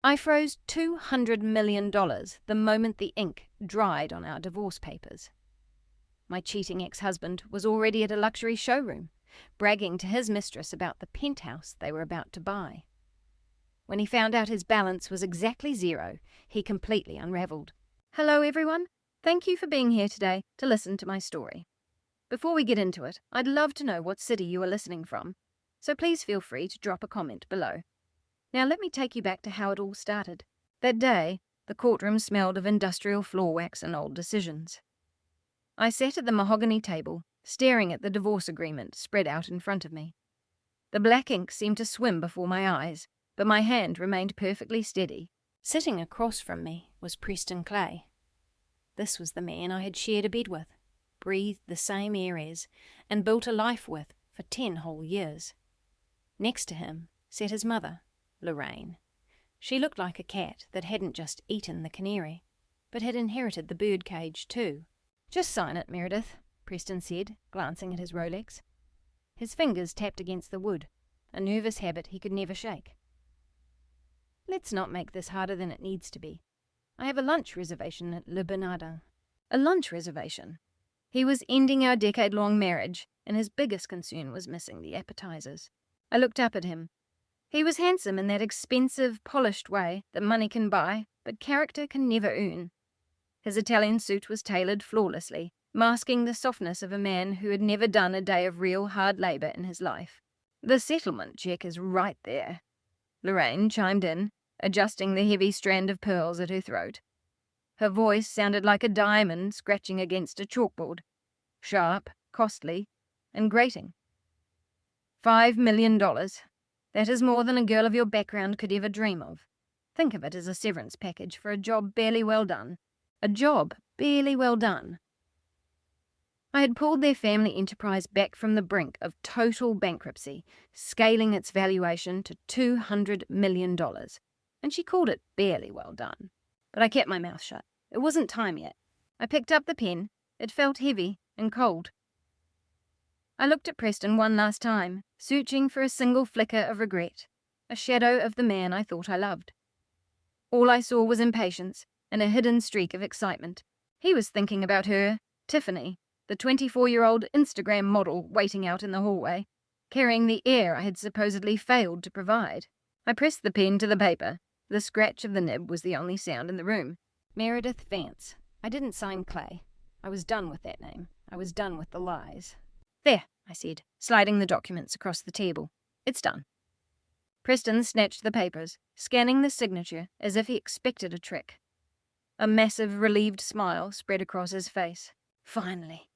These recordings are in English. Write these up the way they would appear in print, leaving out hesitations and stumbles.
I froze $200 million the moment the ink dried on our divorce papers. My cheating ex-husband was already at a luxury showroom, bragging to his mistress about the penthouse they were about to buy. When he found out his balance was exactly zero, he completely unraveled. Hello everyone, thank you for being here today to listen to my story. Before we get into it, I'd love to know what city you are listening from, so please feel free to drop a comment below. Now let me take you back to how it all started. That day, the courtroom smelled of industrial floor wax and old decisions. I sat at the mahogany table, staring at the divorce agreement spread out in front of me. The black ink seemed to swim before my eyes, but my hand remained perfectly steady. Sitting across from me was Preston Clay. This was the man I had shared a bed with, breathed the same air as, and built a life with for 10 whole years. Next to him sat his mother, Lorraine. She looked like a cat that hadn't just eaten the canary, but had inherited the bird cage too. Just sign it, Meredith, Preston said, glancing at his Rolex. His fingers tapped against the wood, a nervous habit he could never shake. Let's not make this harder than it needs to be. I have a lunch reservation at Le Bernardin. A lunch reservation. He was ending our decade-long marriage, and his biggest concern was missing the appetizers. I looked up at him. He was handsome in that expensive, polished way that money can buy, but character can never earn. His Italian suit was tailored flawlessly, masking the softness of a man who had never done a day of real hard labor in his life. The settlement check is right there, Lorraine chimed in, adjusting the heavy strand of pearls at her throat. Her voice sounded like a diamond scratching against a chalkboard, sharp, costly, and grating. $5 million. That is more than a girl of your background could ever dream of. Think of it as a severance package for a job barely well done. A job barely well done. I had pulled their family enterprise back from the brink of total bankruptcy, scaling its valuation to $200 million, and she called it barely well done. But I kept my mouth shut. It wasn't time yet. I picked up the pen. It felt heavy and cold. I looked at Preston one last time, searching for a single flicker of regret, a shadow of the man I thought I loved. All I saw was impatience and a hidden streak of excitement. He was thinking about her, Tiffany, the 24-year-old Instagram model waiting out in the hallway, carrying the heir I had supposedly failed to provide. I pressed the pen to the paper. The scratch of the nib was the only sound in the room. Meredith Vance. I didn't sign Clay. I was done with that name. I was done with the lies. There, I said, sliding the documents across the table. It's done. Preston snatched the papers, scanning the signature as if he expected a trick. A massive, relieved smile spread across his face. Finally.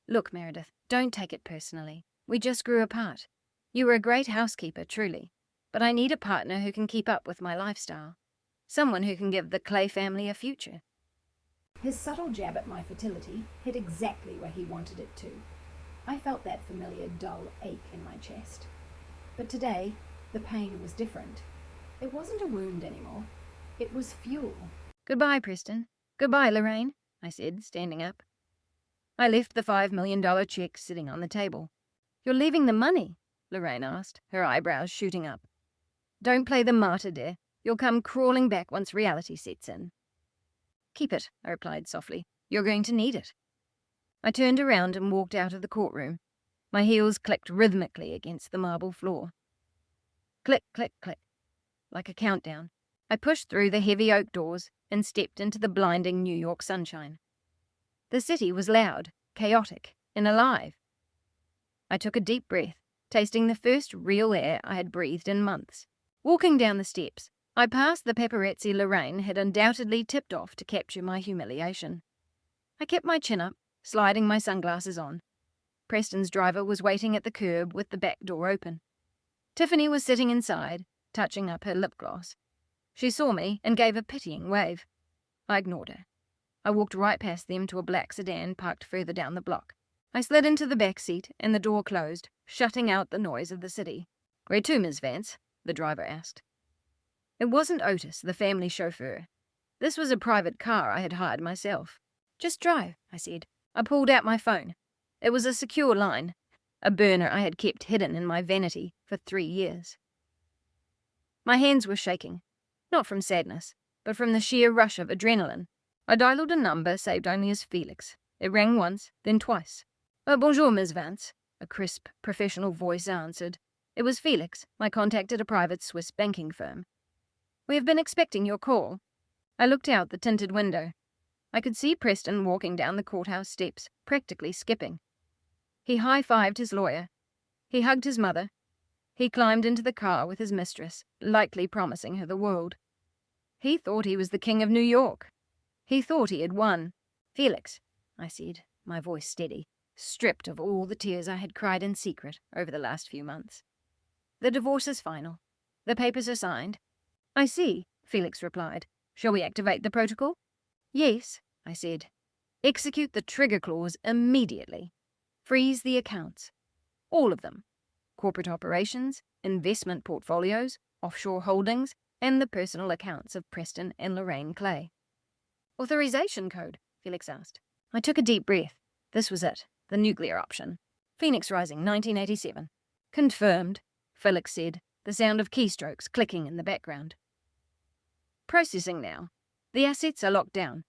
Look, Meredith, don't take it personally. We just grew apart. You were a great housekeeper, truly. But I need a partner who can keep up with my lifestyle. Someone who can give the Clay family a future. His subtle jab at my fertility hit exactly where he wanted it to. I felt that familiar dull ache in my chest. But today, the pain was different. It wasn't a wound anymore. It was fuel. Goodbye, Preston. Goodbye, Lorraine, I said, standing up. I left the $5 million check sitting on the table. You're leaving the money? Lorraine asked, her eyebrows shooting up. Don't play the martyr, dear. You'll come crawling back once reality sets in. Keep it, I replied softly. You're going to need it. I turned around and walked out of the courtroom. My heels clicked rhythmically against the marble floor. Click, click, click, like a countdown. I pushed through the heavy oak doors and stepped into the blinding New York sunshine. The city was loud, chaotic, and alive. I took a deep breath, tasting the first real air I had breathed in months. Walking down the steps, I passed the paparazzi Lorraine had undoubtedly tipped off to capture my humiliation. I kept my chin up, sliding my sunglasses on. Preston's driver was waiting at the curb with the back door open. Tiffany was sitting inside, touching up her lip gloss. She saw me and gave a pitying wave. I ignored her. I walked right past them to a black sedan parked further down the block. I slid into the back seat and the door closed, shutting out the noise of the city. Where to, Miss Vance? The driver asked. It wasn't Otis, the family chauffeur. This was a private car I had hired myself. Just drive, I said. I pulled out my phone. It was a secure line, a burner I had kept hidden in my vanity for 3 years. My hands were shaking. Not from sadness, but from the sheer rush of adrenaline. I dialed a number saved only as Felix. It rang once, then twice. Bonjour, Miss Vance, a crisp, professional voice answered. It was Felix, my contact at a private Swiss banking firm. We have been expecting your call. I looked out the tinted window. I could see Preston walking down the courthouse steps, practically skipping. He high-fived his lawyer. He hugged his mother. He climbed into the car with his mistress, lightly promising her the world. He thought he was the king of New York. He thought he had won. Felix, I said, my voice steady, stripped of all the tears I had cried in secret over the last few months. The divorce is final. The papers are signed. I see, Felix replied. Shall we activate the protocol? Yes, I said. Execute the trigger clause immediately. Freeze the accounts. All of them. Corporate operations, investment portfolios, offshore holdings, and the personal accounts of Preston and Lorraine Clay. Authorization code, Felix asked. I took a deep breath. This was it, the nuclear option. Phoenix Rising, 1987. Confirmed, Felix said, the sound of keystrokes clicking in the background. Processing now. The assets are locked down.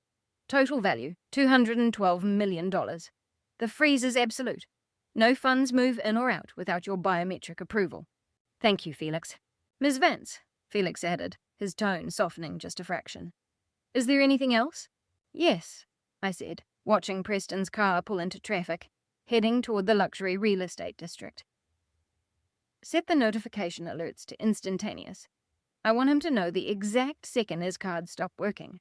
Total value, $212 million. The freeze is absolute. No funds move in or out without your biometric approval. Thank you, Felix. Ms. Vance, Felix added, his tone softening just a fraction. Is there anything else? Yes, I said, watching Preston's car pull into traffic, heading toward the luxury real estate district. Set the notification alerts to instantaneous. I want him to know the exact second his cards stop working.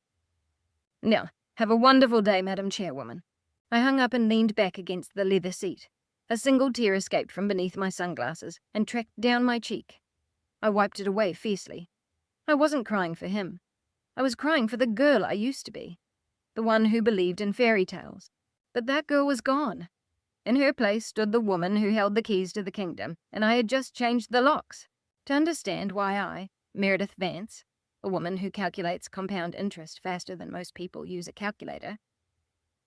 Now, have a wonderful day, Madam Chairwoman. I hung up and leaned back against the leather seat. A single tear escaped from beneath my sunglasses and tracked down my cheek. I wiped it away fiercely. I wasn't crying for him. I was crying for the girl I used to be, the one who believed in fairy tales. But that girl was gone. In her place stood the woman who held the keys to the kingdom, and I had just changed the locks. To understand why I, Meredith Vance, a woman who calculates compound interest faster than most people use a calculator,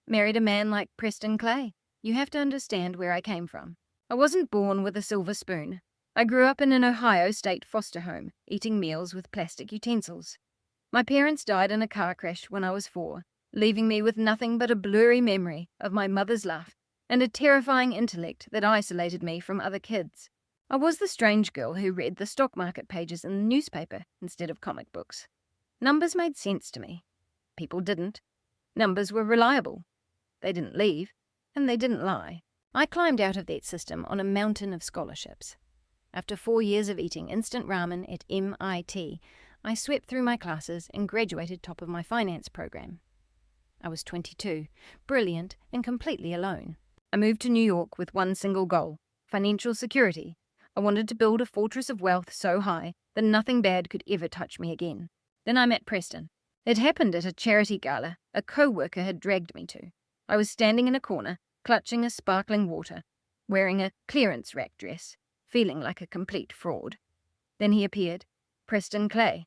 married a man like Preston Clay, you have to understand where I came from. I wasn't born with a silver spoon. I grew up in an Ohio state foster home, eating meals with plastic utensils. My parents died in a car crash when I was 4, leaving me with nothing but a blurry memory of my mother's laugh and a terrifying intellect that isolated me from other kids. I was the strange girl who read the stock market pages in the newspaper instead of comic books. Numbers made sense to me. People didn't. Numbers were reliable. They didn't leave, and they didn't lie. I climbed out of that system on a mountain of scholarships. After 4 years of eating instant ramen at MIT, I swept through my classes and graduated top of my finance program. I was 22, brilliant and completely alone. I moved to New York with one single goal, financial security. I wanted to build a fortress of wealth so high that nothing bad could ever touch me again. Then I met Preston. It happened at a charity gala a co-worker had dragged me to. I was standing in a corner, clutching a sparkling water, wearing a clearance rack dress, feeling like a complete fraud. Then he appeared, Preston Clay.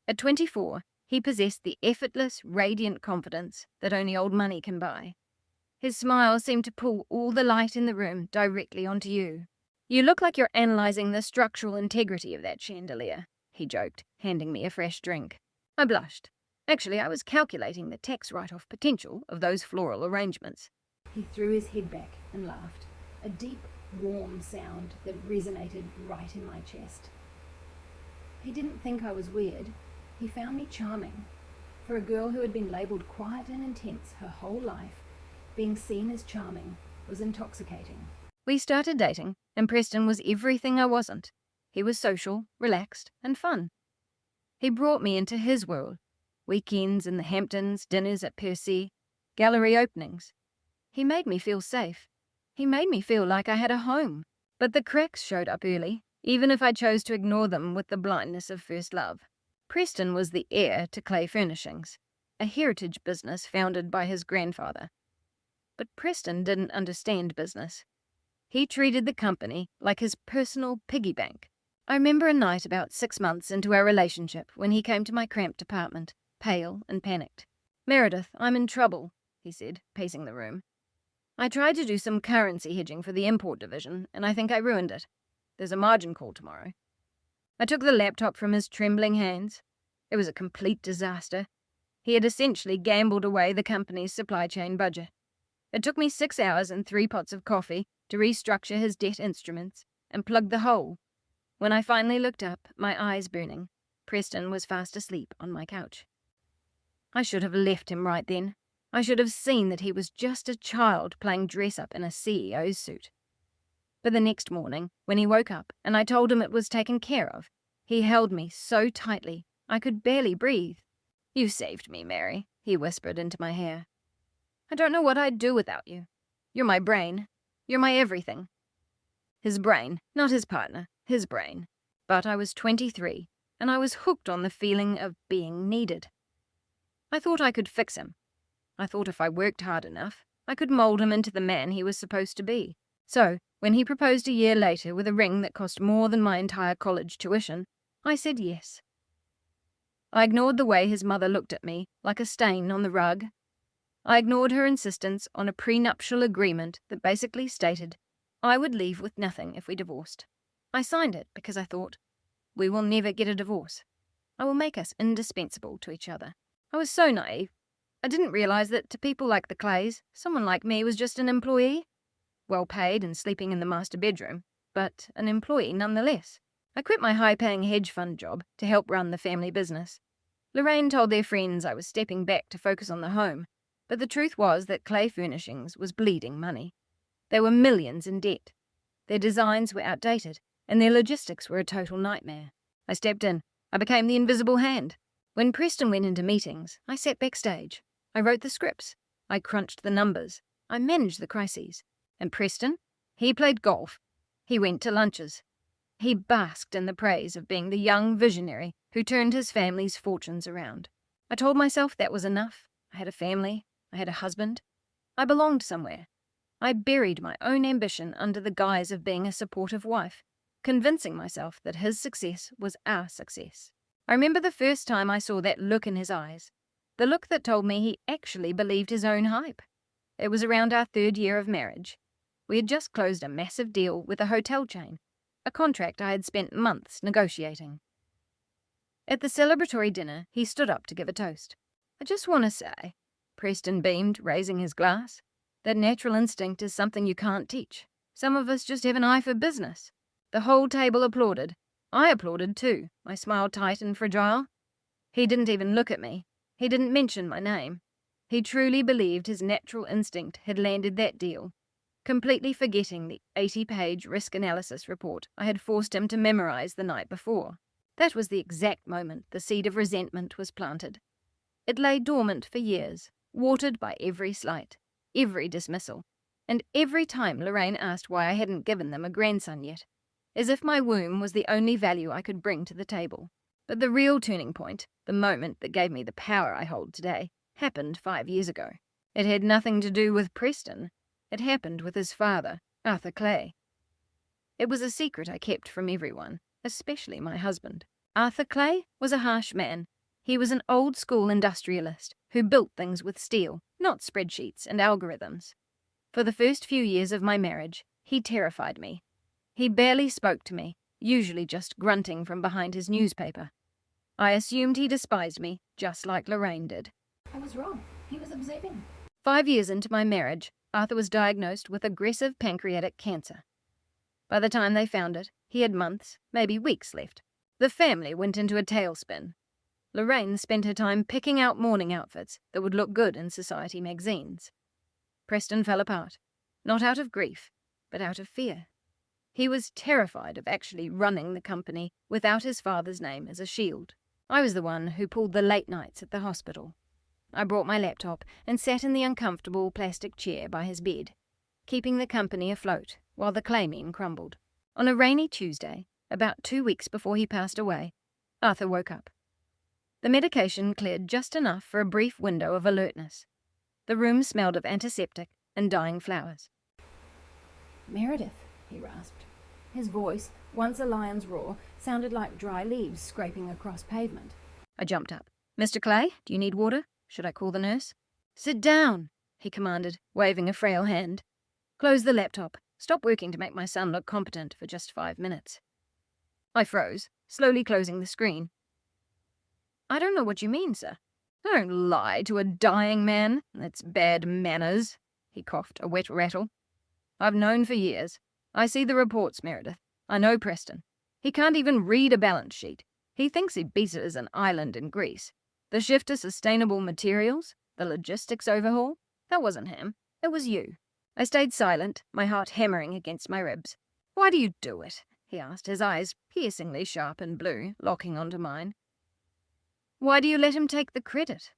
At 24, he possessed the effortless, radiant confidence that only old money can buy. His smile seemed to pull all the light in the room directly onto you. You look like you're analyzing the structural integrity of that chandelier, he joked, handing me a fresh drink. I blushed. Actually, I was calculating the tax write-off potential of those floral arrangements. He threw his head back and laughed, a deep, warm sound that resonated right in my chest. He didn't think I was weird. He found me charming. For a girl who had been labelled quiet and intense her whole life, being seen as charming was intoxicating. We started dating, and Preston was everything I wasn't. He was social, relaxed, and fun. He brought me into his world. Weekends in the Hamptons, dinners at Percy, gallery openings. He made me feel safe. He made me feel like I had a home. But the cracks showed up early, even if I chose to ignore them with the blindness of first love. Preston was the heir to Clay Furnishings, a heritage business founded by his grandfather. But Preston didn't understand business. He treated the company like his personal piggy bank. I remember a night about 6 months into our relationship when he came to my cramped apartment, pale and panicked. "Meredith, I'm in trouble," he said, pacing the room. "I tried to do some currency hedging for the import division, and I think I ruined it. There's a margin call tomorrow." I took the laptop from his trembling hands. It was a complete disaster. He had essentially gambled away the company's supply chain budget. It took me 6 hours and 3 pots of coffee to restructure his debt instruments and plug the hole. When I finally looked up, my eyes burning, Preston was fast asleep on my couch. I should have left him right then. I should have seen that he was just a child playing dress-up in a CEO's suit. But the next morning, when he woke up and I told him it was taken care of, he held me so tightly I could barely breathe. "You saved me, Mary," he whispered into my hair. "I don't know what I'd do without you. You're my brain. You're my everything." His brain, not his partner, his brain. But I was 23, and I was hooked on the feeling of being needed. I thought I could fix him. I thought if I worked hard enough, I could mold him into the man he was supposed to be. So, when he proposed a year later with a ring that cost more than my entire college tuition, I said yes. I ignored the way his mother looked at me, like a stain on the rug. I ignored her insistence on a prenuptial agreement that basically stated I would leave with nothing if we divorced. I signed it because I thought, we will never get a divorce. I will make us indispensable to each other. I was so naive. I didn't realize that to people like the Clays, someone like me was just an employee. Well paid and sleeping in the master bedroom, but an employee nonetheless. I quit my high-paying hedge fund job to help run the family business. Lorraine told their friends I was stepping back to focus on the home, but the truth was that Clay Furnishings was bleeding money. They were millions in debt. Their designs were outdated, and their logistics were a total nightmare. I stepped in. I became the invisible hand. When Preston went into meetings, I sat backstage. I wrote the scripts. I crunched the numbers. I managed the crises. And Preston? He played golf. He went to lunches. He basked in the praise of being the young visionary who turned his family's fortunes around. I told myself that was enough. I had a family. I had a husband. I belonged somewhere. I buried my own ambition under the guise of being a supportive wife, convincing myself that his success was our success. I remember the first time I saw that look in his eyes, the look that told me he actually believed his own hype. It was around our 3rd year of marriage. We had just closed a massive deal with a hotel chain, a contract I had spent months negotiating. At the celebratory dinner, he stood up to give a toast. "I just want to say," Preston beamed, raising his glass, "that natural instinct is something you can't teach. Some of us just have an eye for business." The whole table applauded. I applauded too, my smile tight and fragile. He didn't even look at me. He didn't mention my name. He truly believed his natural instinct had landed that deal, completely forgetting the 80-page risk analysis report I had forced him to memorize the night before. That was the exact moment the seed of resentment was planted. It lay dormant for years, watered by every slight, every dismissal, and every time Lorraine asked why I hadn't given them a grandson yet, as if my womb was the only value I could bring to the table. But the real turning point, the moment that gave me the power I hold today, happened 5 years ago. It had nothing to do with Preston. It happened with his father, Arthur Clay. It was a secret I kept from everyone, especially my husband. Arthur Clay was a harsh man. He was an old-school industrialist who built things with steel, not spreadsheets and algorithms. For the first few years of my marriage, he terrified me. He barely spoke to me, usually just grunting from behind his newspaper. I assumed he despised me, just like Lorraine did. I was wrong. He was observing. 5 years into my marriage, Arthur was diagnosed with aggressive pancreatic cancer. By the time they found it, he had months, maybe weeks left. The family went into a tailspin. Lorraine spent her time picking out mourning outfits that would look good in society magazines. Preston fell apart, not out of grief, but out of fear. He was terrified of actually running the company without his father's name as a shield. I was the one who pulled the late nights at the hospital. I brought my laptop and sat in the uncomfortable plastic chair by his bed, keeping the company afloat while the claymine crumbled. On a rainy Tuesday, about 2 weeks before he passed away, Arthur woke up. The medication cleared just enough for a brief window of alertness. The room smelled of antiseptic and dying flowers. "Meredith," he rasped. His voice, once a lion's roar, sounded like dry leaves scraping across pavement. I jumped up. "Mr. Clay, do you need water? Should I call the nurse?" "Sit down," he commanded, waving a frail hand. "Close the laptop. Stop working to make my son look competent for just 5 minutes." I froze, slowly closing the screen. I don't know what you mean, sir. Don't lie to a dying man. That's bad manners. He coughed, a wet rattle. I've known for years. I see the reports, Meredith. I know Preston. He can't even read a balance sheet. He thinks he beats it as an island in Greece. The shift to sustainable materials, the logistics overhaul, that wasn't him. It was you. I stayed silent, my heart hammering against my ribs. Why do you do it? He asked, his eyes piercingly sharp and blue, locking onto mine. Why do you let him take the credit?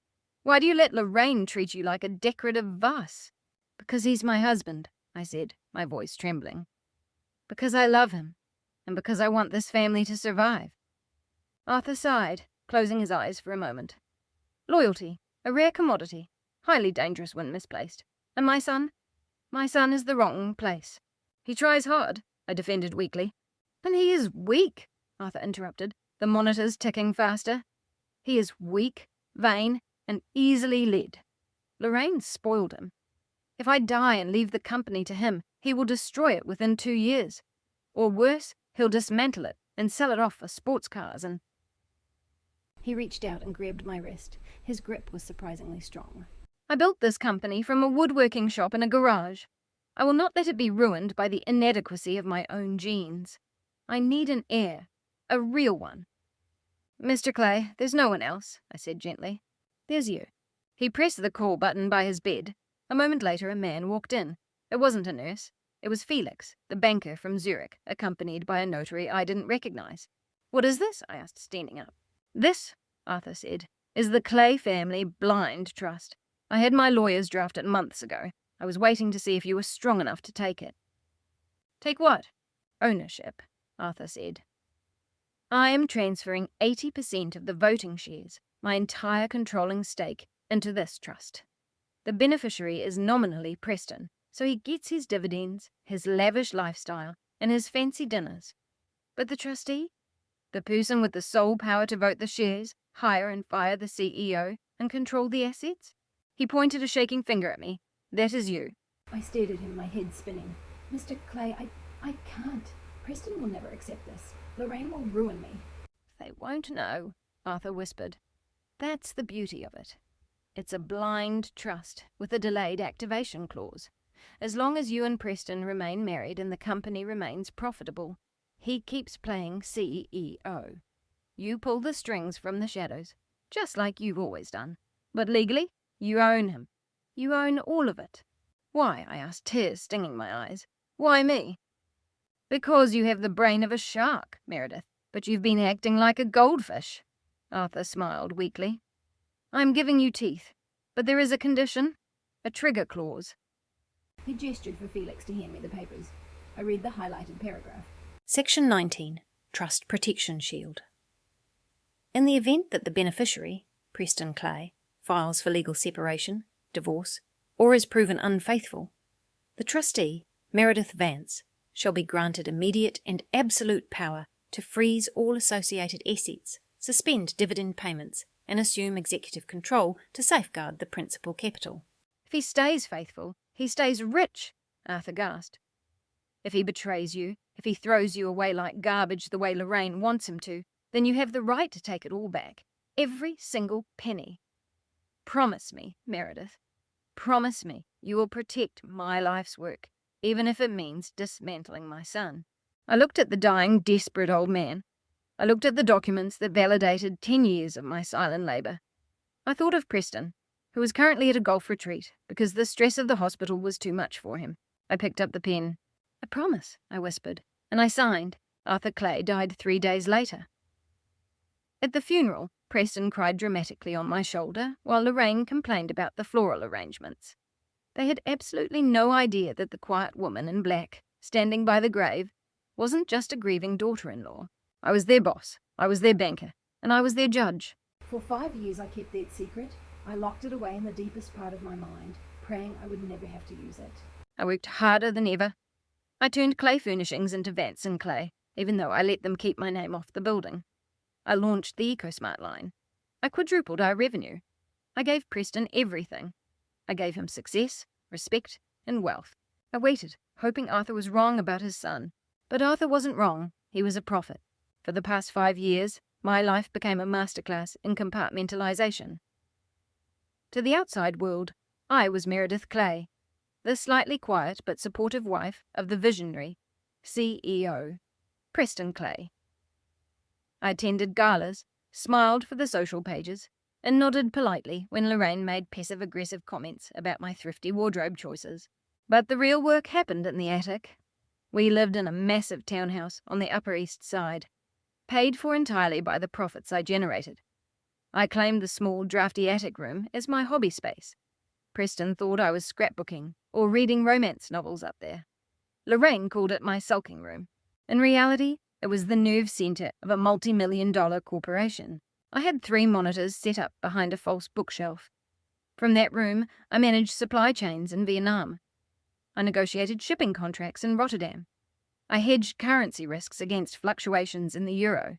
Why do you let Lorraine treat you like a decorative vase? Because he's my husband, I said, my voice trembling. Because I love him, and because I want this family to survive. Arthur sighed, closing his eyes for a moment. Loyalty, a rare commodity, highly dangerous when misplaced. And my son is the wrong place. He tries hard, I defended weakly. And he is weak, Arthur interrupted, the monitors ticking faster. He is weak, vain, and easily led. Lorraine spoiled him. If I die and leave the company to him, he will destroy it within 2 years. Or worse, he'll dismantle it and sell it off for sports cars and... He reached out and grabbed my wrist. His grip was surprisingly strong. I built this company from a woodworking shop in a garage. I will not let it be ruined by the inadequacy of my own genes. I need an heir, a real one. Mr. Clay, there's no one else, I said gently. There's you. He pressed the call button by his bed. A moment later, a man walked in. It wasn't a nurse. It was Felix, the banker from Zurich, accompanied by a notary I didn't recognize. What is this? I asked, standing up. This, Arthur said, is the Clay family blind trust. I had my lawyers draft it months ago. I was waiting to see if you were strong enough to take it. Take what? Ownership, Arthur said. I am transferring 80% of the voting shares, my entire controlling stake, into this trust. The beneficiary is nominally Preston, so he gets his dividends, his lavish lifestyle, and his fancy dinners. But the trustee? The person with the sole power to vote the shares, hire and fire the CEO, and control the assets? He pointed a shaking finger at me. That is you. I stared at him, my head spinning. Mr. Clay, I can't. Preston will never accept this. Lorraine will ruin me. They won't know, Arthur whispered. That's the beauty of it. It's a blind trust with a delayed activation clause. As long as you and Preston remain married and the company remains profitable, he keeps playing CEO. You pull the strings from the shadows, just like you've always done. But legally, you own him. You own all of it. Why? I asked, tears stinging my eyes. Why me? Because you have the brain of a shark, Meredith, but you've been acting like a goldfish. Arthur smiled weakly. I'm giving you teeth, but there is a condition, a trigger clause. He gestured for Felix to hand me the papers. I read the highlighted paragraph. Section 19. Trust Protection Shield. In the event that the beneficiary, Preston Clay, files for legal separation, divorce, or is proven unfaithful, the trustee, Meredith Vance, shall be granted immediate and absolute power to freeze all associated assets, suspend dividend payments, and assume executive control to safeguard the principal capital. If he stays faithful, he stays rich, Arthur gasped. If he betrays you, if he throws you away like garbage the way Lorraine wants him to, then you have the right to take it all back. Every single penny. Promise me, Meredith. Promise me you will protect my life's work, even if it means dismantling my son. I looked at the dying, desperate old man. I looked at the documents that validated 10 years of my silent labour. I thought of Preston, who was currently at a golf retreat because the stress of the hospital was too much for him. I picked up the pen. I promise, I whispered, and I signed. Arthur Clay died 3 days later. At the funeral, Preston cried dramatically on my shoulder, while Lorraine complained about the floral arrangements. They had absolutely no idea that the quiet woman in black, standing by the grave, wasn't just a grieving daughter-in-law. I was their boss, I was their banker, and I was their judge. For 5 years I kept that secret. I locked it away in the deepest part of my mind, praying I would never have to use it. I worked harder than ever. I turned Clay Furnishings into Vance and Clay, even though I let them keep my name off the building. I launched the EcoSmart line. I quadrupled our revenue. I gave Preston everything. I gave him success, respect, and wealth. I waited, hoping Arthur was wrong about his son. But Arthur wasn't wrong. He was a prophet. For the past 5 years, My life became a masterclass in compartmentalization. To the outside world, I was Meredith Clay, the slightly quiet but supportive wife of the visionary CEO, Preston Clay. I attended galas, smiled for the social pages, and nodded politely when Lorraine made passive-aggressive comments about my thrifty wardrobe choices. But the real work happened in the attic. We lived in a massive townhouse on the Upper East Side, paid for entirely by the profits I generated. I claimed the small, drafty attic room as my hobby space. Preston thought I was scrapbooking or reading romance novels up there. Lorraine called it my sulking room. In reality, it was the nerve centre of a multi-million-dollar corporation. I had 3 monitors set up behind a false bookshelf. From that room, I managed supply chains in Vietnam. I negotiated shipping contracts in Rotterdam. I hedged currency risks against fluctuations in the euro.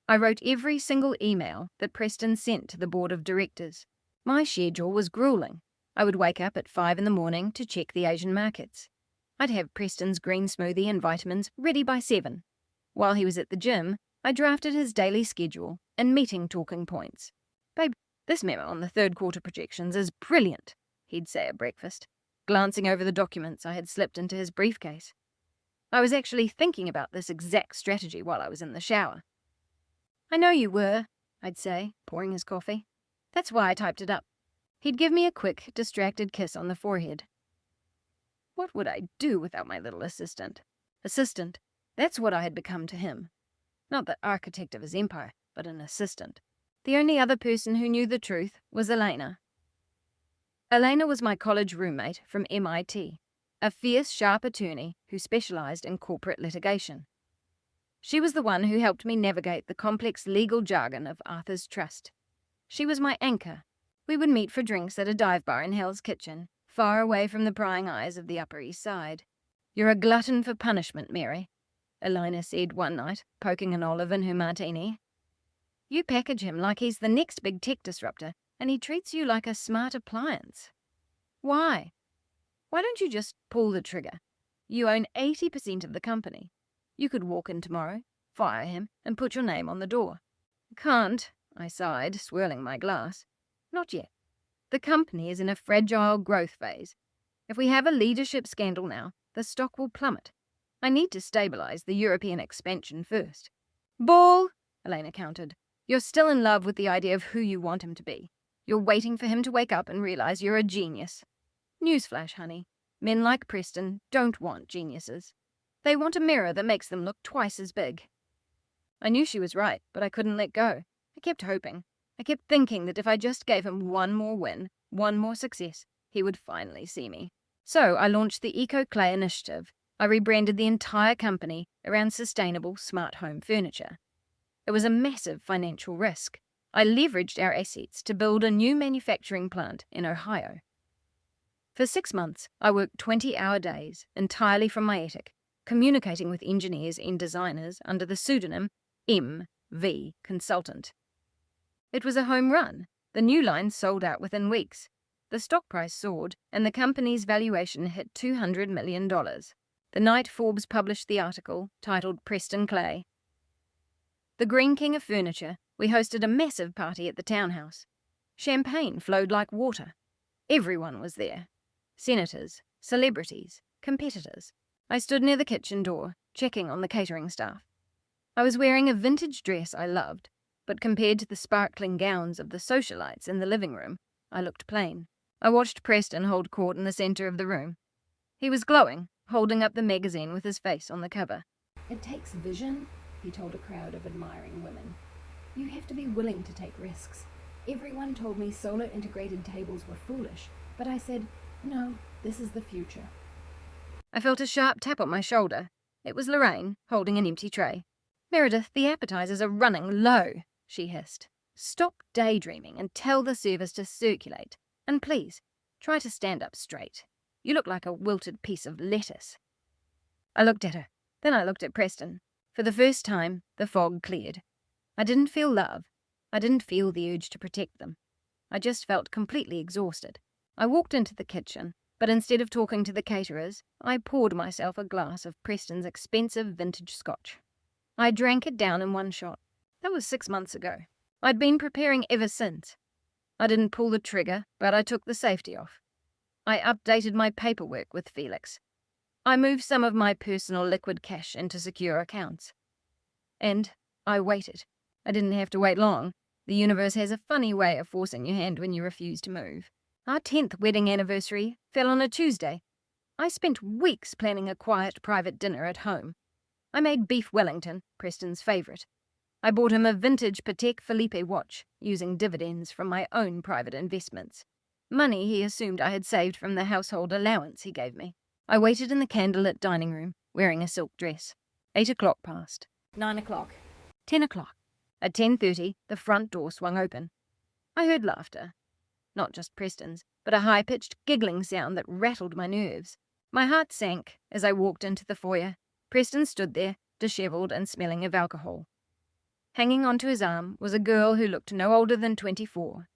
I wrote every single email that Preston sent to the board of directors. My schedule was grueling. I would wake up at 5 in the morning to check the Asian markets. I'd have Preston's green smoothie and vitamins ready by 7. While he was at the gym, I drafted his daily schedule and meeting talking points. "Babe, this memo on the third quarter projections is brilliant," he'd say at breakfast, glancing over the documents I had slipped into his briefcase. I was actually thinking about this exact strategy while I was in the shower. "I know you were," I'd say, pouring his coffee. "That's why I typed it up." He'd give me a quick, distracted kiss on the forehead. What would I do without my little assistant? Assistant, that's what I had become to him. Not the architect of his empire, but an assistant. The only other person who knew the truth was Elena. Elena was my college roommate from MIT, a fierce, sharp attorney who specialized in corporate litigation. She was the one who helped me navigate the complex legal jargon of Arthur's Trust. She was my anchor. We would meet for drinks at a dive bar in Hell's Kitchen, far away from the prying eyes of the Upper East Side. "You're a glutton for punishment, Mary," Elena said one night, poking an olive in her martini. "You package him like he's the next big tech disruptor, and he treats you like a smart appliance. Why? Why don't you just pull the trigger? You own 80% of the company. You could walk in tomorrow, fire him, and put your name on the door." "Can't," I sighed, swirling my glass. "Not yet. The company is in a fragile growth phase. If we have a leadership scandal now, the stock will plummet. I need to stabilize the European expansion first." "Bull," Elena countered. "You're still in love with the idea of who you want him to be. You're waiting for him to wake up and realize you're a genius. Newsflash, honey. Men like Preston don't want geniuses. They want a mirror that makes them look twice as big." I knew she was right, but I couldn't let go. I kept hoping. I kept thinking that if I just gave him one more win, one more success, he would finally see me. So I launched the Eco Clay initiative. I rebranded the entire company around sustainable smart home furniture. It was a massive financial risk. I leveraged our assets to build a new manufacturing plant in Ohio. For 6 months, I worked 20-hour days entirely from my attic, communicating with engineers and designers under the pseudonym MV Consultant. It was a home run. The new line sold out within weeks. The stock price soared, and the company's valuation hit $200 million. The night Forbes published the article, titled Preston Clay. The Green King of Furniture, we hosted a massive party at the townhouse. Champagne flowed like water. Everyone was there. Senators, celebrities, competitors. I stood near the kitchen door, checking on the catering staff. I was wearing a vintage dress I loved, but compared to the sparkling gowns of the socialites in the living room, I looked plain. I watched Preston hold court in the center of the room. He was glowing, holding up the magazine with his face on the cover. "It takes vision," he told a crowd of admiring women. "You have to be willing to take risks. Everyone told me solar integrated tables were foolish, but I said, no, this is the future." I felt a sharp tap on my shoulder. It was Lorraine, holding an empty tray. "Meredith, the appetizers are running low," she hissed. "Stop daydreaming and tell the servers to circulate. And please, try to stand up straight. You look like a wilted piece of lettuce." I looked at her. Then I looked at Preston. For the first time, the fog cleared. I didn't feel love. I didn't feel the urge to protect them. I just felt completely exhausted. I walked into the kitchen, but instead of talking to the caterers, I poured myself a glass of Preston's expensive vintage scotch. I drank it down in one shot. That was 6 months ago. I'd been preparing ever since. I didn't pull the trigger, but I took the safety off. I updated my paperwork with Felix. I moved some of my personal liquid cash into secure accounts. And I waited. I didn't have to wait long. The universe has a funny way of forcing your hand when you refuse to move. Our 10th wedding anniversary fell on a Tuesday. I spent weeks planning a quiet private dinner at home. I made beef Wellington, Preston's favourite. I bought him a vintage Patek Philippe watch, using dividends from my own private investments. Money he assumed I had saved from the household allowance he gave me. I waited in the candlelit dining room, wearing a silk dress. 8 o'clock passed. 9 o'clock. 10 o'clock. At 10:30, the front door swung open. I heard laughter. Not just Preston's, but a high-pitched giggling sound that rattled my nerves. My heart sank as I walked into the foyer. Preston stood there, dishevelled and smelling of alcohol. Hanging onto his arm was a girl who looked no older than 24.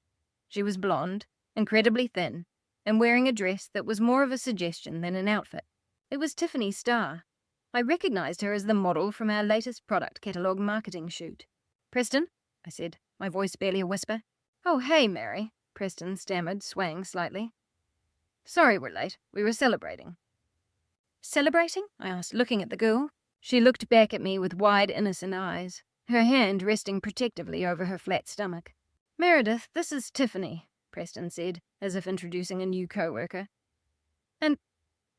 She was blonde, incredibly thin, and wearing a dress that was more of a suggestion than an outfit. It was Tiffany Starr. I recognized her as the model from our latest product catalogue marketing shoot. "Preston?" I said, my voice barely a whisper. "Oh, hey, Mary," Preston stammered, swaying slightly. "Sorry we're late. We were celebrating." "Celebrating?" I asked, looking at the girl. She looked back at me with wide, innocent eyes, her hand resting protectively over her flat stomach. "Meredith, this is Tiffany," Preston said, as if introducing a new co-worker. "And,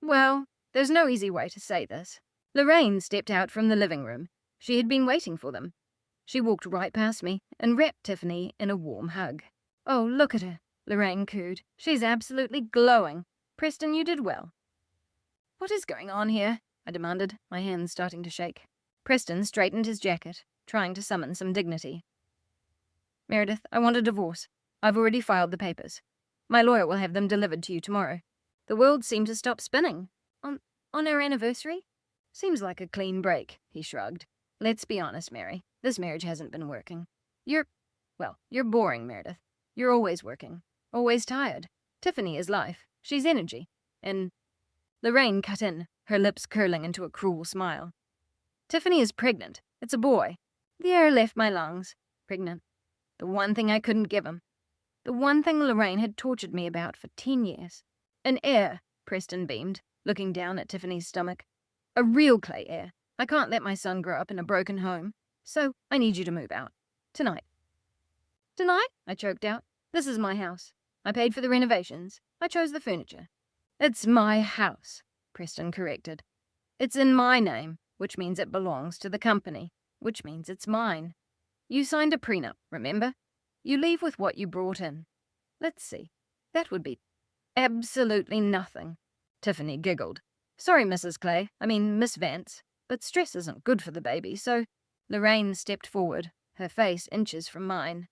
well, there's no easy way to say this." Lorraine stepped out from the living room. She had been waiting for them. She walked right past me and wrapped Tiffany in a warm hug. "Oh, look at her," Lorraine cooed. "She's absolutely glowing. Preston, you did well." "What is going on here?" I demanded, my hands starting to shake. Preston straightened his jacket, trying to summon some dignity. "Meredith, I want a divorce. I've already filed the papers. My lawyer will have them delivered to you tomorrow." The world seemed to stop spinning. On our anniversary? "Seems like a clean break," he shrugged. "Let's be honest, Mary. This marriage hasn't been working. You're boring, Meredith. You're always working. Always tired. Tiffany is life. She's energy. And..." Lorraine cut in, her lips curling into a cruel smile. "Tiffany is pregnant. It's a boy. The air left my lungs. Pregnant. The one thing I couldn't give him. The one thing Lorraine had tortured me about for 10 years. An heir," Preston beamed, looking down at Tiffany's stomach. "A real clay heir. I can't let my son grow up in a broken home. So I need you to move out. Tonight." "Tonight?" I choked out. "This is my house. I paid for the renovations. I chose the furniture." "It's my house," Preston corrected. "It's in my name, which means it belongs to the company, which means it's mine. You signed a prenup, remember? You leave with what you brought in. Let's see. That would be absolutely nothing." Tiffany giggled. "Sorry, Mrs. Clay. I mean, Miss Vance. But stress isn't good for the baby, so..." Lorraine stepped forward, her face inches from mine.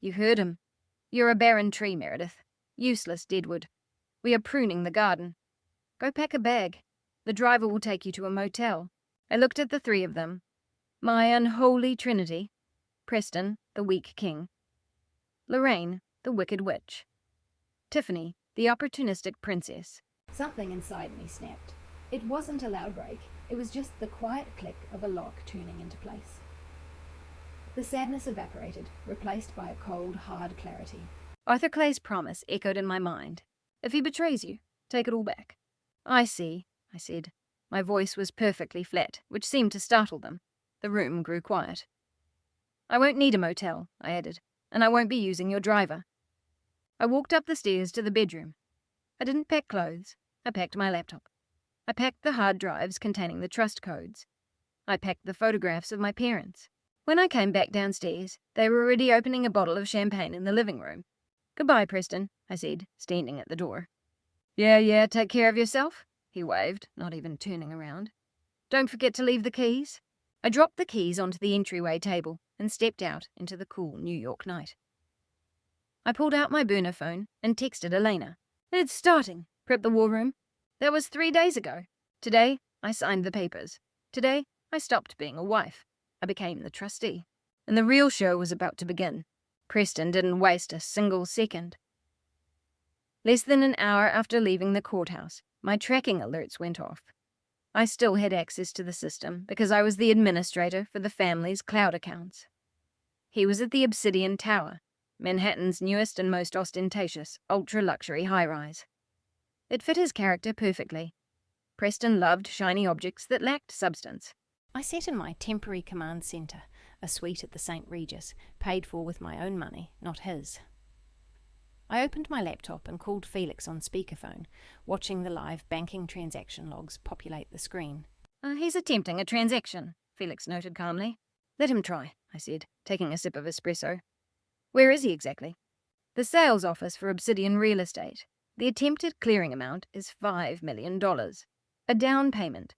"You heard him. You're a barren tree, Meredith. Useless deadwood. We are pruning the garden. Go pack a bag. The driver will take you to a motel." I looked at the three of them. My unholy trinity. Preston, the weak king. Lorraine, the wicked witch. Tiffany, the opportunistic princess. Something inside me snapped. It wasn't a loud break. It was just the quiet click of a lock turning into place. The sadness evaporated, replaced by a cold, hard clarity. Arthur Clay's promise echoed in my mind. If he betrays you, take it all back. "I see," I said. My voice was perfectly flat, which seemed to startle them. The room grew quiet. "I won't need a motel," I added, "and I won't be using your driver." I walked up the stairs to the bedroom. I didn't pack clothes. I packed my laptop. I packed the hard drives containing the trust codes. I packed the photographs of my parents. When I came back downstairs, they were already opening a bottle of champagne in the living room. "Goodbye, Preston," I said, standing at the door. Yeah, take care of yourself," he waved, not even turning around. "Don't forget to leave the keys." I dropped the keys onto the entryway table and stepped out into the cool New York night. I pulled out my burner phone and texted Elena. "It's starting. Prep the war room." That was 3 days ago. Today, I signed the papers. Today, I stopped being a wife. I became the trustee. And the real show was about to begin. Preston didn't waste a single second. Less than an hour after leaving the courthouse, my tracking alerts went off. I still had access to the system because I was the administrator for the family's cloud accounts. He was at the Obsidian Tower, Manhattan's newest and most ostentatious, ultra-luxury high-rise. It fit his character perfectly. Preston loved shiny objects that lacked substance. I sat in my temporary command centre, a suite at the St. Regis, paid for with my own money, not his. I opened my laptop and called Felix on speakerphone, watching the live banking transaction logs populate the screen. He's attempting a transaction, Felix noted calmly. Let him try, I said, taking a sip of espresso. Where is he exactly? The sales office for Obsidian Real Estate. The attempted clearing amount is $5 million. A down payment.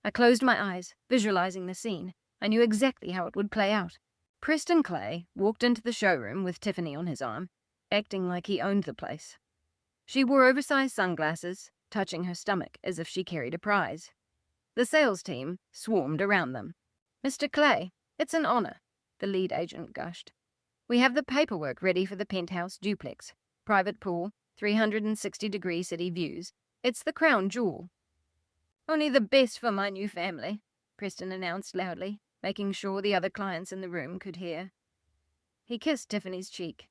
I closed my eyes, visualizing the scene. I knew exactly how it would play out. Preston Clay walked into the showroom with Tiffany on his arm, acting like he owned the place. She wore oversized sunglasses, touching her stomach as if she carried a prize. The sales team swarmed around them. Mr. Clay, it's an honor, the lead agent gushed. We have the paperwork ready for the penthouse duplex. Private pool, 360-degree city views. It's the crown jewel. Only the best for my new family, Preston announced loudly, making sure the other clients in the room could hear. He kissed Tiffany's cheek.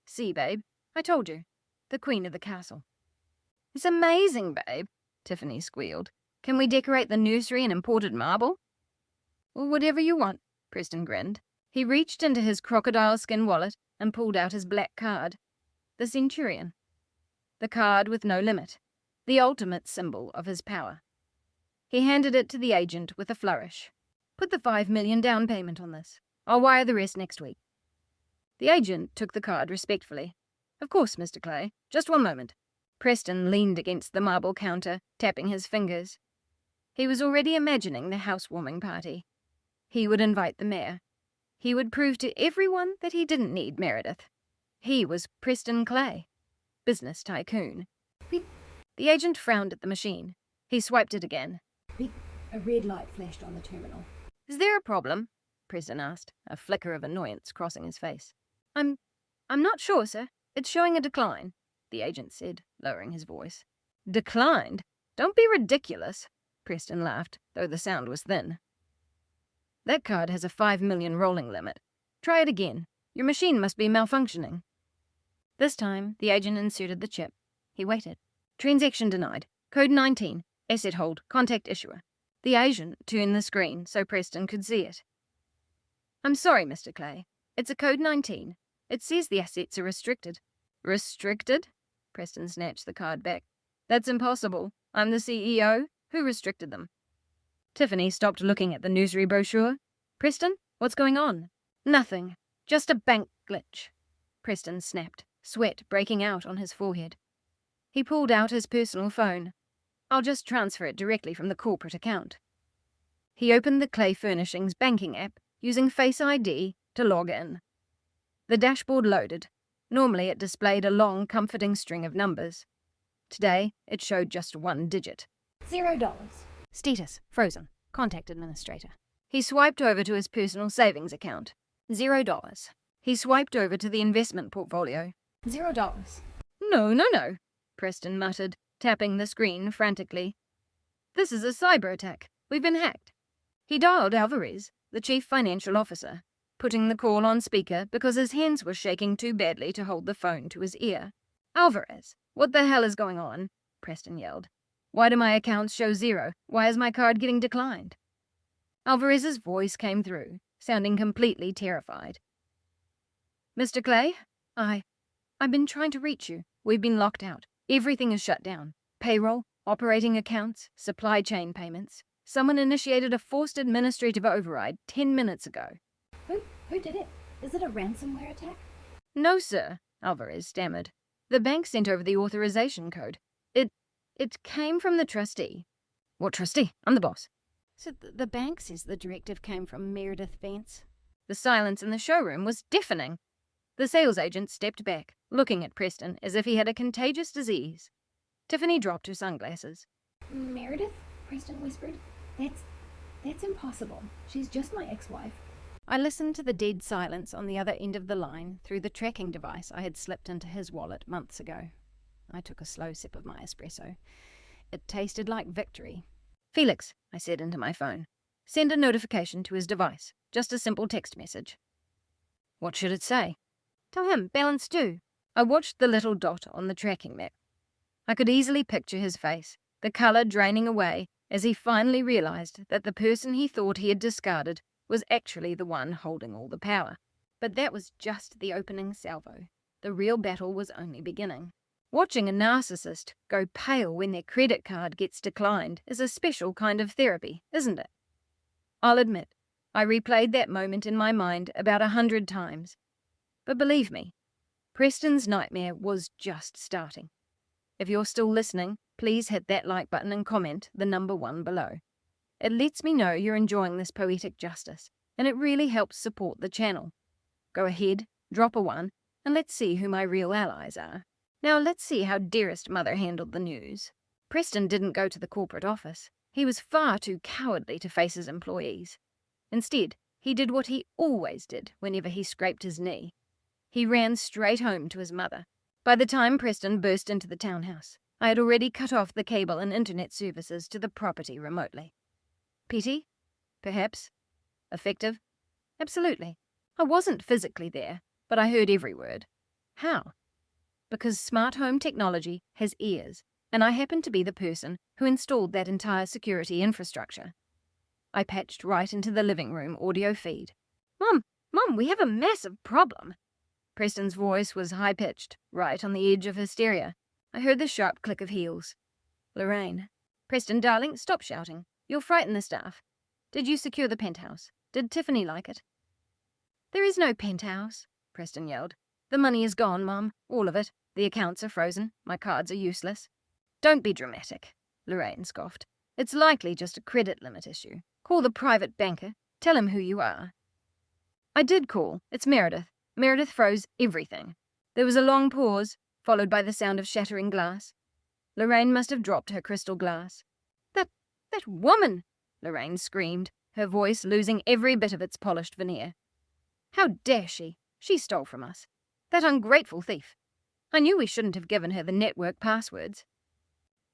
See, babe, I told you. The queen of the castle. It's amazing, babe, Tiffany squealed. Can we decorate the nursery in imported marble? Well, whatever you want, Preston grinned. He reached into his crocodile skin wallet and pulled out his black card. The Centurion. The card with no limit. The ultimate symbol of his power. He handed it to the agent with a flourish. Put the $5 million down payment on this. I'll wire the rest next week. The agent took the card respectfully. Of course, Mr. Clay. Just one moment. Preston leaned against the marble counter, tapping his fingers. He was already imagining the housewarming party. He would invite the mayor. He would prove to everyone that he didn't need Meredith. He was Preston Clay, business tycoon. Beep. The agent frowned at the machine. He swiped it again. Beep. A red light flashed on the terminal. Is there a problem? Preston asked, a flicker of annoyance crossing his face. I'm not sure, sir. It's showing a decline, the agent said, lowering his voice. Declined? Don't be ridiculous, Preston laughed, though the sound was thin. That card has a 5 million rolling limit. Try it again. Your machine must be malfunctioning. This time, the agent inserted the chip. He waited. Transaction denied. Code 19. Asset hold. Contact issuer. The agent turned the screen so Preston could see it. I'm sorry, Mr. Clay. It's a code 19. It says the assets are restricted. Restricted? Preston snatched the card back. That's impossible. I'm the CEO. Who restricted them? Tiffany stopped looking at the nursery brochure. Preston, what's going on? Nothing. Just a bank glitch. Preston snapped, sweat breaking out on his forehead. He pulled out his personal phone. I'll just transfer it directly from the corporate account. He opened the Clay Furnishings banking app using Face ID to log in. The dashboard loaded. Normally it displayed a long, comforting string of numbers. Today, it showed just one digit. $0. Status, frozen. Contact administrator. He swiped over to his personal savings account. $0. He swiped over to the investment portfolio. $0. No, Preston muttered, tapping the screen frantically. This is a cyber attack. We've been hacked. He dialed Alvarez, the chief financial officer, putting the call on speaker because his hands were shaking too badly to hold the phone to his ear. Alvarez, what the hell is going on? Preston yelled. Why do my accounts show 0? Why is my card getting declined? Alvarez's voice came through, sounding completely terrified. Mr. Clay, I've been trying to reach you. We've been locked out. Everything is shut down. Payroll, operating accounts, supply chain payments. Someone initiated a forced administrative override 10 minutes ago. Who did it? Is it a ransomware attack? No, sir, Alvarez stammered. The bank sent over the authorization code. It came from the trustee. What trustee? I'm the boss. So the bank says the directive came from Meredith Vance. The silence in the showroom was deafening. The sales agent stepped back, looking at Preston as if he had a contagious disease. Tiffany dropped her sunglasses. Meredith? Preston whispered. That's impossible. She's just my ex-wife. I listened to the dead silence on the other end of the line through the tracking device I had slipped into his wallet months ago. I took a slow sip of my espresso. It tasted like victory, Felix, I said into my phone. Send a notification to his device. Just a simple text message. What should it say? Tell him, balance due. I watched the little dot on the tracking map. I could easily picture his face, the colour draining away as he finally realised that the person he thought he had discarded was actually the one holding all the power. But that was just the opening salvo. The real battle was only beginning. Watching a narcissist go pale when their credit card gets declined is a special kind of therapy, isn't it? I'll admit, I replayed that moment in my mind about 100 times. But believe me, Preston's nightmare was just starting. If you're still listening, please hit that like button and comment the number 1 below. It lets me know you're enjoying this poetic justice, and it really helps support the channel. Go ahead, drop a 1, and let's see who my real allies are. Now let's see how dearest mother handled the news. Preston didn't go to the corporate office. He was far too cowardly to face his employees. Instead, he did what he always did whenever he scraped his knee. He ran straight home to his mother. By the time Preston burst into the townhouse, I had already cut off the cable and internet services to the property remotely. Petty? Perhaps. Effective? Absolutely. I wasn't physically there, but I heard every word. How? Because smart home technology has ears, and I happened to be the person who installed that entire security infrastructure. I patched right into the living room audio feed. Mum, we have a massive problem. Preston's voice was high-pitched, right on the edge of hysteria. I heard the sharp click of heels. Lorraine. Preston, darling, stop shouting. You'll frighten the staff. Did you secure the penthouse? Did Tiffany like it? There is no penthouse, Preston yelled. The money is gone, Mum. All of it. The accounts are frozen. My cards are useless. Don't be dramatic, Lorraine scoffed. It's likely just a credit limit issue. Call the private banker. Tell him who you are. I did call. It's Meredith. Meredith froze everything. There was a long pause, followed by the sound of shattering glass. Lorraine must have dropped her crystal glass. That woman! Lorraine screamed, her voice losing every bit of its polished veneer. How dare she? She stole from us. That ungrateful thief. I knew we shouldn't have given her the network passwords.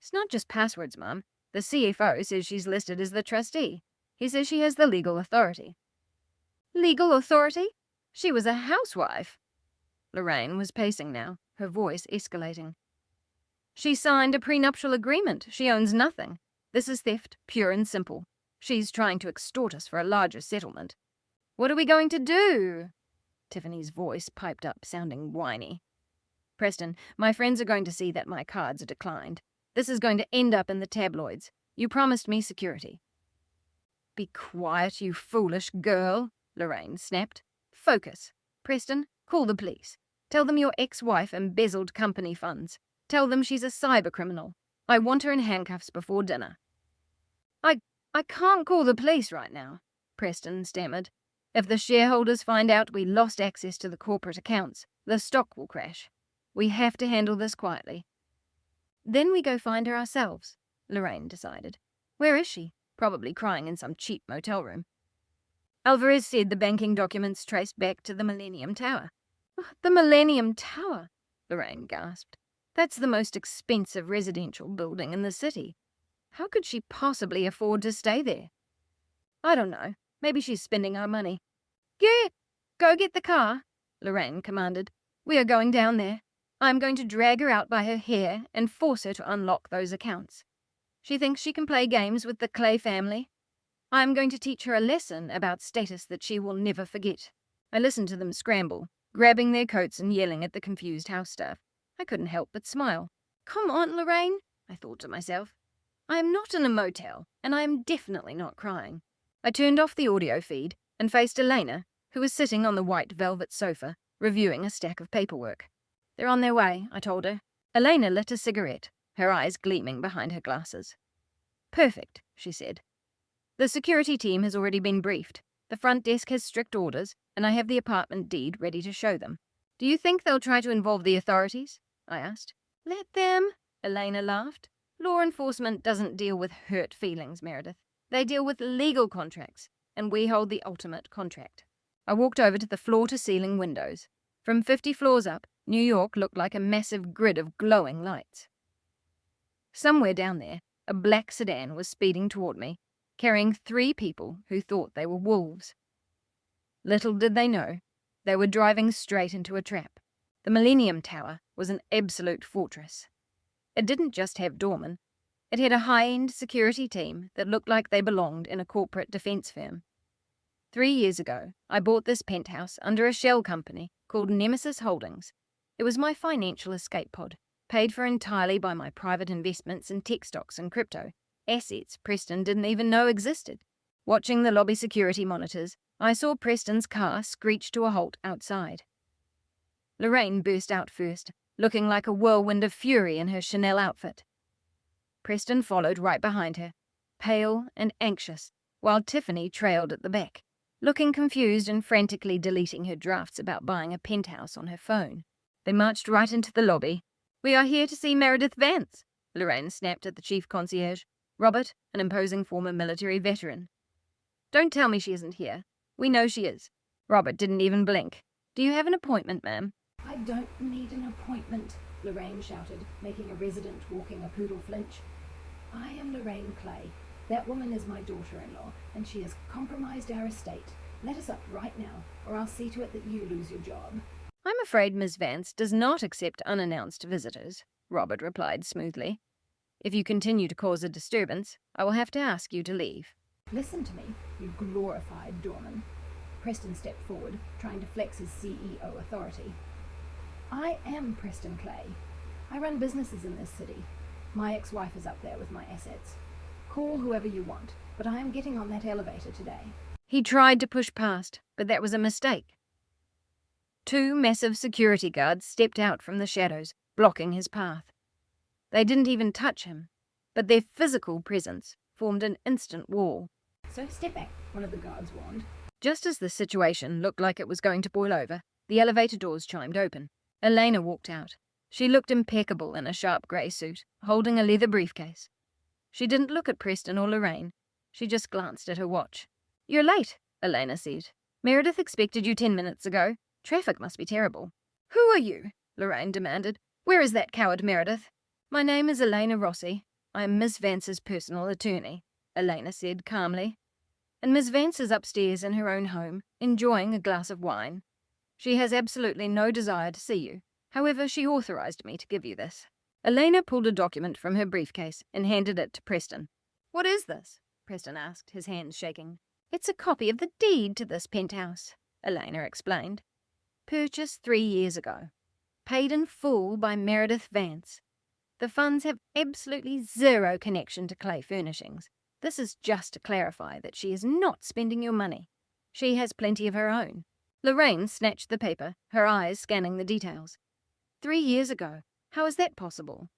It's not just passwords, Mum. The CFO says she's listed as the trustee. He says she has the legal authority. Legal authority? She was a housewife. Lorraine was pacing now, her voice escalating. She signed a prenuptial agreement. She owns nothing. This is theft, pure and simple. She's trying to extort us for a larger settlement. What are we going to do? Tiffany's voice piped up, sounding whiny. Preston, my friends are going to see that my cards are declined. This is going to end up in the tabloids. You promised me security. Be quiet, you foolish girl, Lorraine snapped. Focus. Preston, call the police. Tell them your ex-wife embezzled company funds. Tell them she's a cybercriminal. I want her in handcuffs before dinner. I can't call the police right now, Preston stammered. If the shareholders find out we lost access to the corporate accounts, the stock will crash. We have to handle this quietly. Then we go find her ourselves, Lorraine decided. Where is she? Probably crying in some cheap motel room. Alvarez said the banking documents traced back to the Millennium Tower. The Millennium Tower, Lorraine gasped. That's the most expensive residential building in the city. How could she possibly afford to stay there? I don't know. Maybe she's spending our money. Yeah, go get the car, Lorraine commanded. We are going down there. I'm going to drag her out by her hair and force her to unlock those accounts. She thinks she can play games with the Clay family. I'm going to teach her a lesson about status that she will never forget. I listened to them scramble, grabbing their coats and yelling at the confused house staff. I couldn't help but smile. Come on, Lorraine, I thought to myself. I am not in a motel, and I am definitely not crying. I turned off the audio feed and faced Elena, who was sitting on the white velvet sofa, reviewing a stack of paperwork. They're on their way, I told her. Elena lit a cigarette, her eyes gleaming behind her glasses. Perfect, she said. The security team has already been briefed. The front desk has strict orders, and I have the apartment deed ready to show them. Do you think they'll try to involve the authorities? I asked. Let them, Elena laughed. Law enforcement doesn't deal with hurt feelings, Meredith. They deal with legal contracts, and we hold the ultimate contract. I walked over to the floor-to-ceiling windows. From 50 floors up, New York looked like a massive grid of glowing lights. Somewhere down there, a black sedan was speeding toward me, carrying 3 people who thought they were wolves. Little did they know, they were driving straight into a trap. The Millennium Tower was an absolute fortress. It didn't just have doormen, it had a high-end security team that looked like they belonged in a corporate defense firm. 3 years ago, I bought this penthouse under a shell company called Nemesis Holdings. It was my financial escape pod, paid for entirely by my private investments in tech stocks and crypto, assets Preston didn't even know existed. Watching the lobby security monitors, I saw Preston's car screech to a halt outside. Lorraine burst out first, looking like a whirlwind of fury in her Chanel outfit. Preston followed right behind her, pale and anxious, while Tiffany trailed at the back, looking confused and frantically deleting her drafts about buying a penthouse on her phone. They marched right into the lobby. "We are here to see Meredith Vance," Lorraine snapped at the chief concierge, Robert, an imposing former military veteran. "Don't tell me she isn't here. We know she is." Robert didn't even blink. "Do you have an appointment, ma'am?" I don't need an appointment, Lorraine shouted, making a resident walking a poodle flinch. I am Lorraine Clay. That woman is my daughter-in-law, and she has compromised our estate. Let us up right now, or I'll see to it that you lose your job. "I'm afraid Miss Vance does not accept unannounced visitors," Robert replied smoothly. "If you continue to cause a disturbance, I will have to ask you to leave." Listen to me, you glorified doorman. Preston stepped forward, trying to flex his CEO authority. I am Preston Clay. I run businesses in this city. My ex-wife is up there with my assets. Call whoever you want, but I am getting on that elevator today. He tried to push past, but that was a mistake. 2 massive security guards stepped out from the shadows, blocking his path. They didn't even touch him, but their physical presence formed an instant wall. So step back, one of the guards warned. Just as the situation looked like it was going to boil over, the elevator doors chimed open. Elena walked out. She looked impeccable in a sharp grey suit, holding a leather briefcase. She didn't look at Preston or Lorraine. She just glanced at her watch. "You're late," Elena said. "Meredith expected you 10 minutes ago. Traffic must be terrible." "Who are you?" Lorraine demanded. "Where is that coward Meredith?" "My name is Elena Rossi. I am Miss Vance's personal attorney," Elena said calmly. "And Miss Vance is upstairs in her own home, enjoying a glass of wine. She has absolutely no desire to see you. However, she authorized me to give you this." Elena pulled a document from her briefcase and handed it to Preston. "What is this?" Preston asked, his hands shaking. "It's a copy of the deed to this penthouse," Elena explained. "Purchased 3 years ago. Paid in full by Meredith Vance. The funds have absolutely zero connection to Clay Furnishings. This is just to clarify that she is not spending your money. She has plenty of her own." Lorraine snatched the paper, her eyes scanning the details. 3 years ago. How is that possible?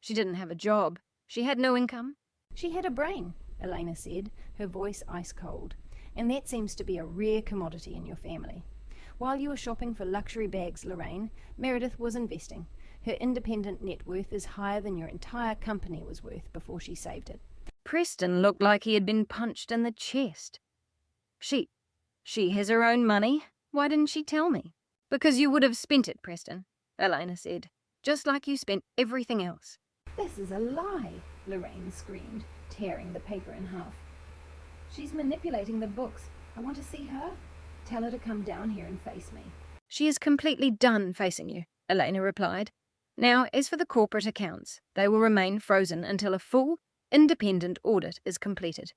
She didn't have a job. She had no income. She had a brain, Elena said, her voice ice cold. And that seems to be a rare commodity in your family. While you were shopping for luxury bags, Lorraine, Meredith was investing. Her independent net worth is higher than your entire company was worth before she saved it. Preston looked like he had been punched in the chest. She has her own money? Why didn't she tell me?" "Because you would have spent it, Preston," Elena said. "Just like you spent everything else." This is a lie, Lorraine screamed, tearing the paper in half. She's manipulating the books. I want to see her. Tell her to come down here and face me. "She is completely done facing you," Elena replied. "Now, as for the corporate accounts, they will remain frozen until a full, independent audit is completed.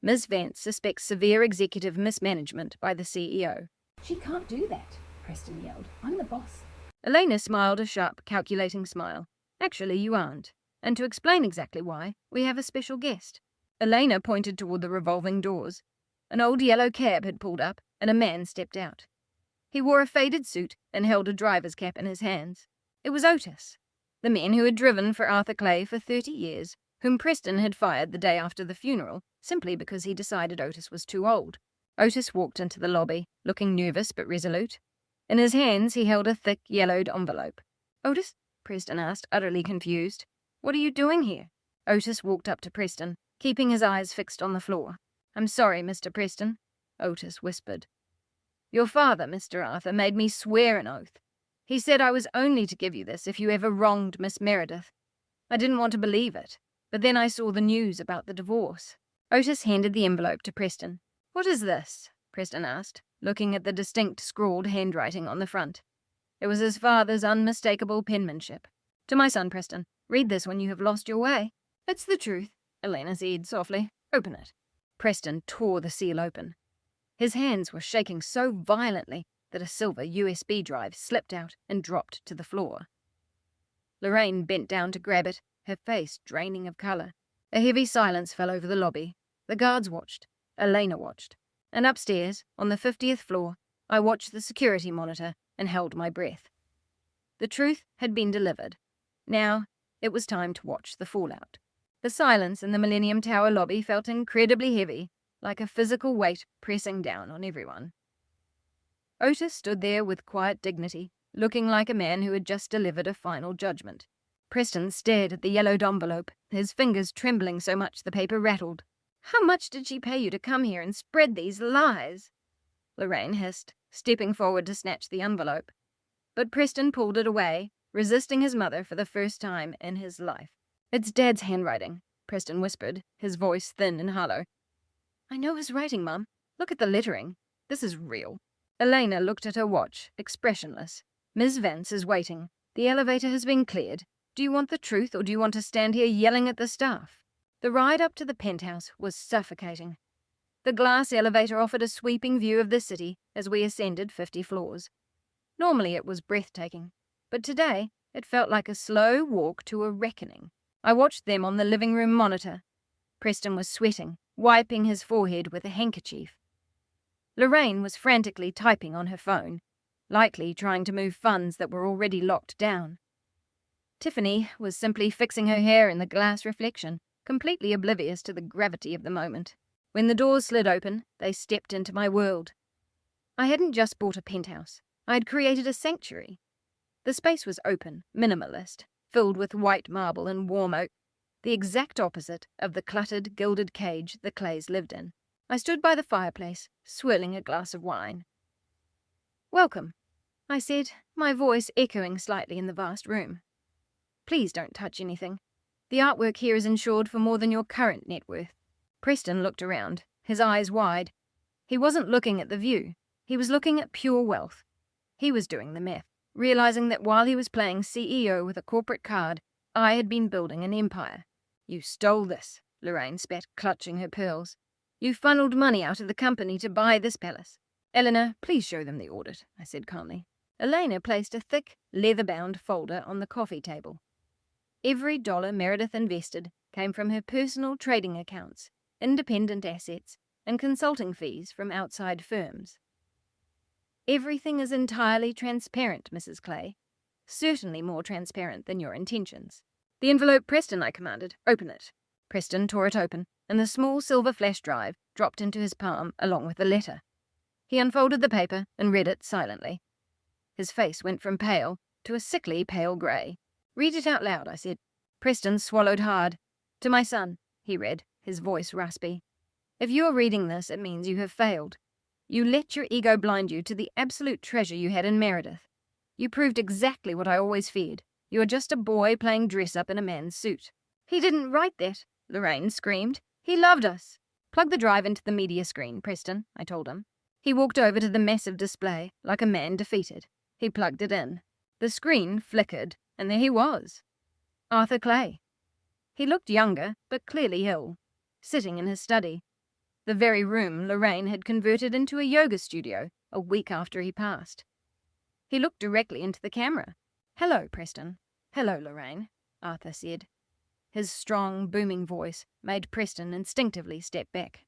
Ms. Vance suspects severe executive mismanagement by the CEO. She can't do that, Preston yelled. I'm the boss. Elena smiled a sharp, calculating smile. "Actually, you aren't. And to explain exactly why, we have a special guest." Elena pointed toward the revolving doors. An old yellow cab had pulled up, and a man stepped out. He wore a faded suit and held a driver's cap in his hands. It was Otis, the man who had driven for Arthur Clay for 30 years, whom Preston had fired the day after the funeral, simply because he decided Otis was too old. Otis walked into the lobby, looking nervous but resolute. In his hands he held a thick, yellowed envelope. "Otis?" Preston asked, utterly confused. "What are you doing here?" Otis walked up to Preston, keeping his eyes fixed on the floor. "I'm sorry, Mr. Preston," Otis whispered. "Your father, Mr. Arthur, made me swear an oath. He said I was only to give you this if you ever wronged Miss Meredith. I didn't want to believe it. But then I saw the news about the divorce. Otis handed the envelope to Preston. "What is this?" Preston asked, looking at the distinct scrawled handwriting on the front. It was his father's unmistakable penmanship. "To my son, Preston. Read this when you have lost your way." "It's the truth," Elena said softly. "Open it." Preston tore the seal open. His hands were shaking so violently that a silver USB drive slipped out and dropped to the floor. Lorraine bent down to grab it, her face draining of colour. A heavy silence fell over the lobby. The guards watched. Elena watched. And upstairs, on the 50th floor, I watched the security monitor and held my breath. The truth had been delivered. Now, it was time to watch the fallout. The silence in the Millennium Tower lobby felt incredibly heavy, like a physical weight pressing down on everyone. Otis stood there with quiet dignity, looking like a man who had just delivered a final judgment. Preston stared at the yellowed envelope, his fingers trembling so much the paper rattled. "How much did she pay you to come here and spread these lies?" Lorraine hissed, stepping forward to snatch the envelope. But Preston pulled it away, resisting his mother for the first time in his life. "It's Dad's handwriting," Preston whispered, his voice thin and hollow. "I know his writing, Mum. Look at the lettering. This is real." Elena looked at her watch, expressionless. "Ms. Vance is waiting. The elevator has been cleared. Do you want the truth, or do you want to stand here yelling at the staff?" The ride up to the penthouse was suffocating. The glass elevator offered a sweeping view of the city as we ascended 50 floors. Normally it was breathtaking, but today it felt like a slow walk to a reckoning. I watched them on the living room monitor. Preston was sweating, wiping his forehead with a handkerchief. Lorraine was frantically typing on her phone, likely trying to move funds that were already locked down. Tiffany was simply fixing her hair in the glass reflection, completely oblivious to the gravity of the moment. When the doors slid open, they stepped into my world. I hadn't just bought a penthouse. I had created a sanctuary. The space was open, minimalist, filled with white marble and warm oak, the exact opposite of the cluttered, gilded cage the Clays lived in. I stood by the fireplace, swirling a glass of wine. "Welcome," I said, my voice echoing slightly in the vast room. "Please don't touch anything. The artwork here is insured for more than your current net worth." Preston looked around, his eyes wide. He wasn't looking at the view. He was looking at pure wealth. He was doing the math, realizing that while he was playing CEO with a corporate card, I had been building an empire. "You stole this," Lorraine spat, clutching her pearls. "You funneled money out of the company to buy this palace." "Eleanor, please show them the audit," I said calmly. Elena placed a thick, leather-bound folder on the coffee table. Every dollar Meredith invested came from her personal trading accounts, independent assets, and consulting fees from outside firms. "Everything is entirely transparent, Mrs. Clay. Certainly more transparent than your intentions." "The envelope, Preston," I commanded. "Open it." Preston tore it open, and the small silver flash drive dropped into his palm along with the letter. He unfolded the paper and read it silently. His face went from pale to a sickly pale grey. "Read it out loud," I said. Preston swallowed hard. "To my son," he read, his voice raspy. "If you are reading this, it means you have failed. You let your ego blind you to the absolute treasure you had in Meredith. You proved exactly what I always feared. You are just a boy playing dress-up in a man's suit." "He didn't write that," Lorraine screamed. "He loved us." "Plug the drive into the media screen, Preston," I told him. He walked over to the massive display, like a man defeated. He plugged it in. The screen flickered, and there he was. Arthur Clay. He looked younger, but clearly ill, sitting in his study, the very room Lorraine had converted into a yoga studio a week after he passed. He looked directly into the camera. "Hello, Preston." "Hello, Lorraine," Arthur said. His strong, booming voice made Preston instinctively step back.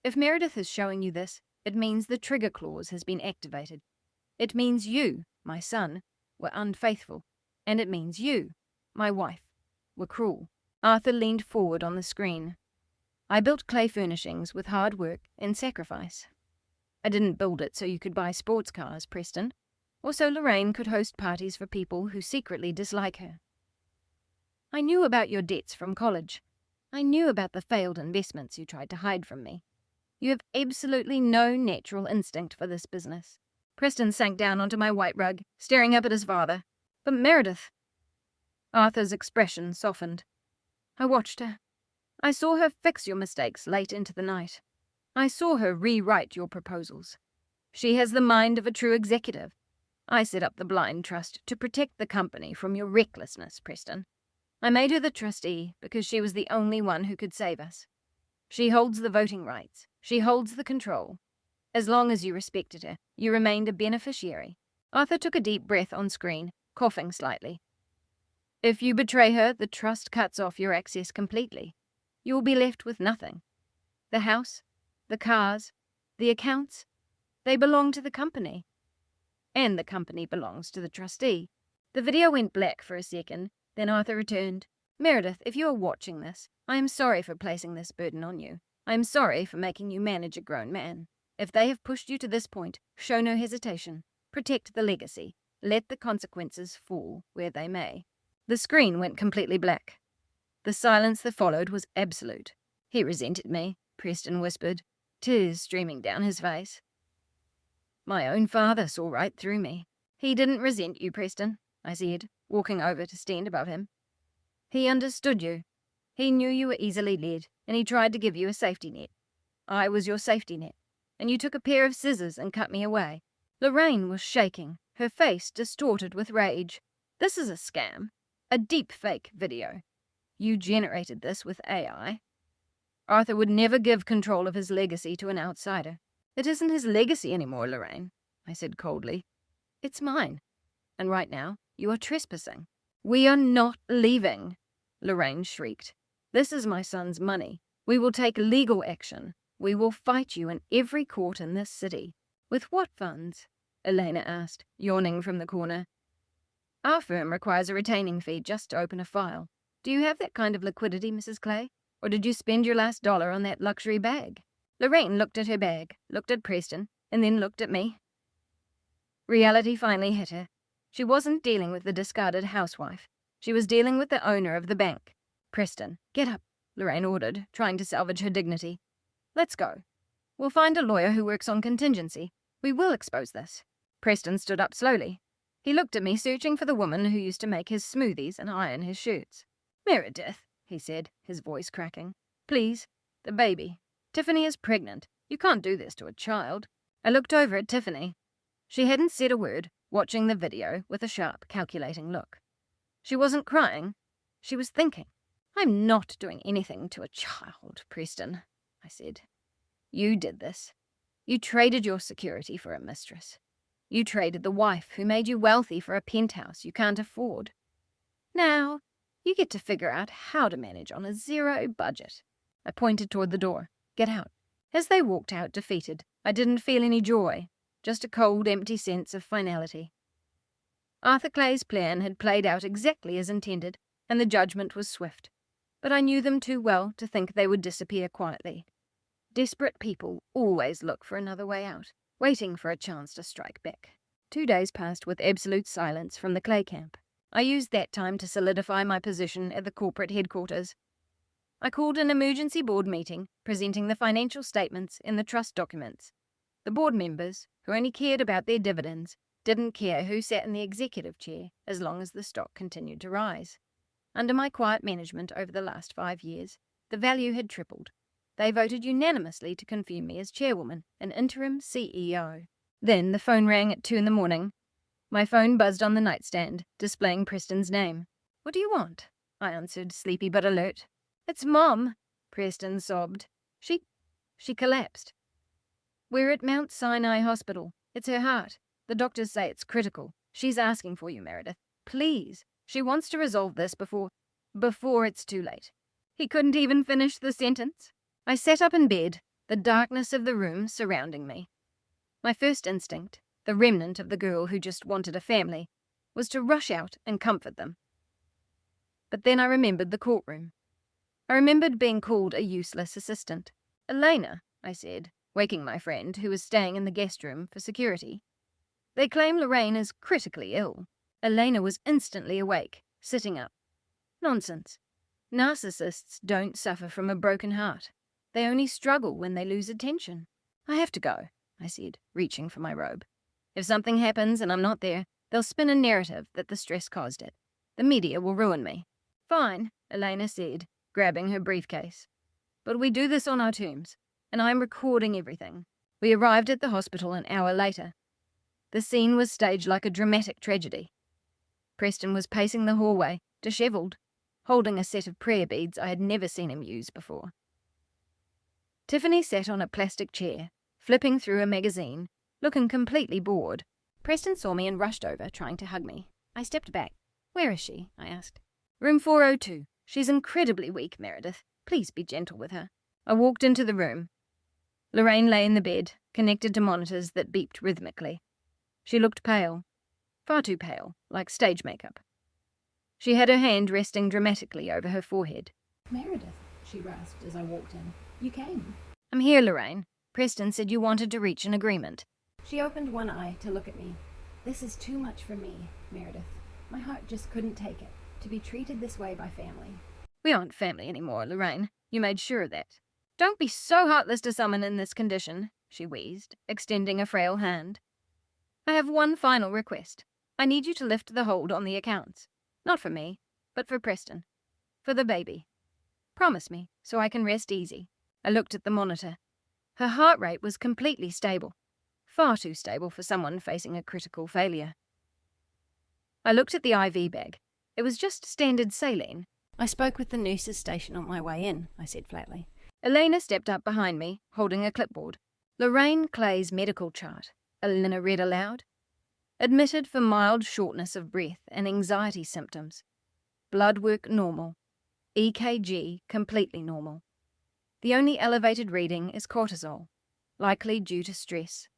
"If Meredith is showing you this, it means the trigger clause has been activated. It means you, my son, were unfaithful, and it means you, my wife, were cruel." Arthur leaned forward on the screen. "I built Clay Furnishings with hard work and sacrifice. I didn't build it so you could buy sports cars, Preston, or so Lorraine could host parties for people who secretly dislike her. I knew about your debts from college. I knew about the failed investments you tried to hide from me. You have absolutely no natural instinct for this business." Preston sank down onto my white rug, staring up at his father. "But Meredith..." Arthur's expression softened. I watched her. I saw her fix your mistakes late into the night. I saw her rewrite your proposals. She has the mind of a true executive. I set up the blind trust to protect the company from your recklessness, Preston. I made her the trustee because she was the only one who could save us. She holds the voting rights. She holds the control. As long as you respected her, you remained a beneficiary. Arthur took a deep breath on screen, coughing slightly. If you betray her, the trust cuts off your access completely. You will be left with nothing. The house, the cars, the accounts, they belong to the company. And the company belongs to the trustee. The video went black for a second, then Arthur returned. Meredith, if you are watching this, I am sorry for placing this burden on you. I am sorry for making you manage a grown man. If they have pushed you to this point, show no hesitation. Protect the legacy. Let the consequences fall where they may. The screen went completely black. The silence that followed was absolute. He resented me, Preston whispered, tears streaming down his face. My own father saw right through me. He didn't resent you, Preston, I said, walking over to stand above him. He understood you. He knew you were easily led, and he tried to give you a safety net. I was your safety net, and you took a pair of scissors and cut me away. Lorraine was shaking, her face distorted with rage. This is a scam. A deep fake video. You generated this with AI. Arthur would never give control of his legacy to an outsider. It isn't his legacy anymore, Lorraine, I said coldly. It's mine. And right now, you are trespassing. We are not leaving, Lorraine shrieked. This is my son's money. We will take legal action. We will fight you in every court in this city. With what funds? Elena asked, yawning from the corner. Our firm requires a retaining fee just to open a file. Do you have that kind of liquidity, Mrs. Clay? Or did you spend your last dollar on that luxury bag? Lorraine looked at her bag, looked at Preston, and then looked at me. Reality finally hit her. She wasn't dealing with the discarded housewife. She was dealing with the owner of the bank. Preston, get up, Lorraine ordered, trying to salvage her dignity. Let's go. We'll find a lawyer who works on contingency. We will expose this. Preston stood up slowly. He looked at me, searching for the woman who used to make his smoothies and iron his shirts. Meredith, he said, his voice cracking. Please, the baby. Tiffany is pregnant. You can't do this to a child. I looked over at Tiffany. She hadn't said a word, watching the video with a sharp, calculating look. She wasn't crying. She was thinking. I'm not doing anything to a child, Preston, I said. You did this. You traded your security for a mistress. You traded the wife who made you wealthy for a penthouse you can't afford. Now, you get to figure out how to manage on a zero budget. I pointed toward the door. Get out. As they walked out defeated, I didn't feel any joy, just a cold, empty sense of finality. Arthur Clay's plan had played out exactly as intended, and the judgment was swift. But I knew them too well to think they would disappear quietly. Desperate people always look for another way out, waiting for a chance to strike back. 2 days passed with absolute silence from the Clay camp. I used that time to solidify my position at the corporate headquarters. I called an emergency board meeting, presenting the financial statements and the trust documents. The board members, who only cared about their dividends, didn't care who sat in the executive chair as long as the stock continued to rise. Under my quiet management over the last 5 years, the value had tripled. They voted unanimously to confirm me as chairwoman and interim CEO. Then the phone rang at 2 a.m. My phone buzzed on the nightstand, displaying Preston's name. What do you want? I answered, sleepy but alert. It's Mom, Preston sobbed. She collapsed. We're at Mount Sinai Hospital. It's her heart. The doctors say it's critical. She's asking for you, Meredith. Please. She wants to resolve this before it's too late. He couldn't even finish the sentence. I sat up in bed, the darkness of the room surrounding me. My first instinct, the remnant of the girl who just wanted a family, was to rush out and comfort them. But then I remembered the courtroom. I remembered being called a useless assistant. Elena, I said, waking my friend, who was staying in the guest room for security. They claim Lorraine is critically ill. Elena was instantly awake, sitting up. Nonsense. Narcissists don't suffer from a broken heart. They only struggle when they lose attention. I have to go, I said, reaching for my robe. If something happens and I'm not there, they'll spin a narrative that the stress caused it. The media will ruin me. Fine, Elena said, grabbing her briefcase. But we do this on our terms, and I'm recording everything. We arrived at the hospital an hour later. The scene was staged like a dramatic tragedy. Preston was pacing the hallway, dishevelled, holding a set of prayer beads I had never seen him use before. Tiffany sat on a plastic chair, flipping through a magazine, looking completely bored. Preston saw me and rushed over, trying to hug me. I stepped back. "Where is she?" I asked. "Room 402. She's incredibly weak, Meredith. Please be gentle with her." I walked into the room. Lorraine lay in the bed, connected to monitors that beeped rhythmically. She looked pale. Far too pale, like stage makeup. She had her hand resting dramatically over her forehead. "Meredith," she rasped as I walked in. "You came." "I'm here, Lorraine. Preston said you wanted to reach an agreement." She opened one eye to look at me. "This is too much for me, Meredith. My heart just couldn't take it, to be treated this way by family." "We aren't family anymore, Lorraine. You made sure of that." "Don't be so heartless to someone in this condition," she wheezed, extending a frail hand. "I have one final request. I need you to lift the hold on the accounts. Not for me, but for Preston. For the baby. Promise me, so I can rest easy." I looked at the monitor. Her heart rate was completely stable. Far too stable for someone facing a critical failure. I looked at the IV bag. It was just standard saline. "I spoke with the nurse's station on my way in," I said flatly. Elena stepped up behind me, holding a clipboard. "Lorraine Clay's medical chart," Elena read aloud. "Admitted for mild shortness of breath and anxiety symptoms. Blood work normal. EKG completely normal. The only elevated reading is cortisol, likely due to stress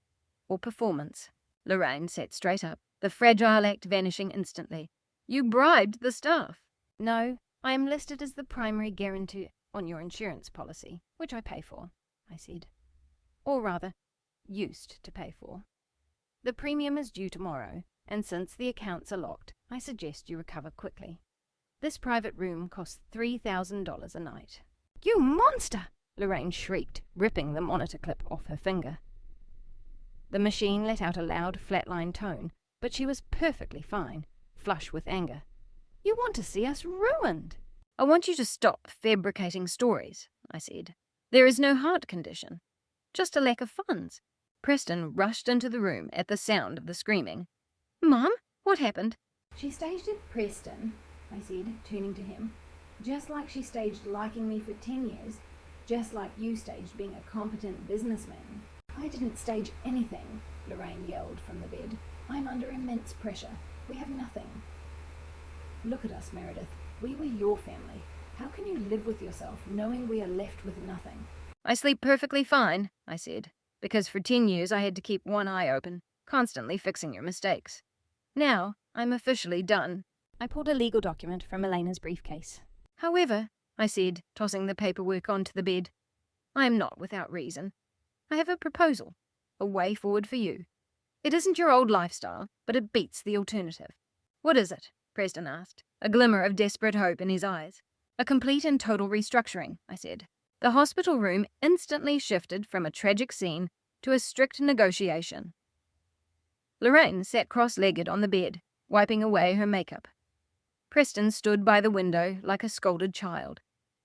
or performance." Lorraine sat straight up, the fragile act vanishing instantly. "You bribed the staff." "No, I am listed as the primary guarantor on your insurance policy, which I pay for," I said. "Or rather, used to pay for. The premium is due tomorrow, and since the accounts are locked, I suggest you recover quickly. This private room costs $3,000 a night." "You monster!" Lorraine shrieked, ripping the monitor clip off her finger. The machine let out a loud, flatline tone, but she was perfectly fine, flush with anger. "You want to see us ruined." "I want you to stop fabricating stories," I said. "There is no heart condition, just a lack of funds." Preston rushed into the room at the sound of the screaming. "Mom, what happened?" "She staged it, Preston," I said, turning to him. "Just like she staged liking me for 10 years, just like you staged being a competent businessman." "I didn't stage anything," Lorraine yelled from the bed. "I'm under immense pressure. We have nothing. Look at us, Meredith. We were your family. How can you live with yourself knowing we are left with nothing?" "I sleep perfectly fine," I said, "because for 10 years I had to keep one eye open, constantly fixing your mistakes. Now I'm officially done." I pulled a legal document from Elena's briefcase. "However," I said, tossing the paperwork onto the bed, "I am not without reason. I have a proposal, a way forward for you. It isn't your old lifestyle, but it beats the alternative." "What is it?" Preston asked, a glimmer of desperate hope in his eyes. "A complete and total restructuring," I said. The hospital room instantly shifted from a tragic scene to a strict negotiation. Lorraine sat cross-legged on the bed, wiping away her makeup. Preston stood by the window like a scolded child,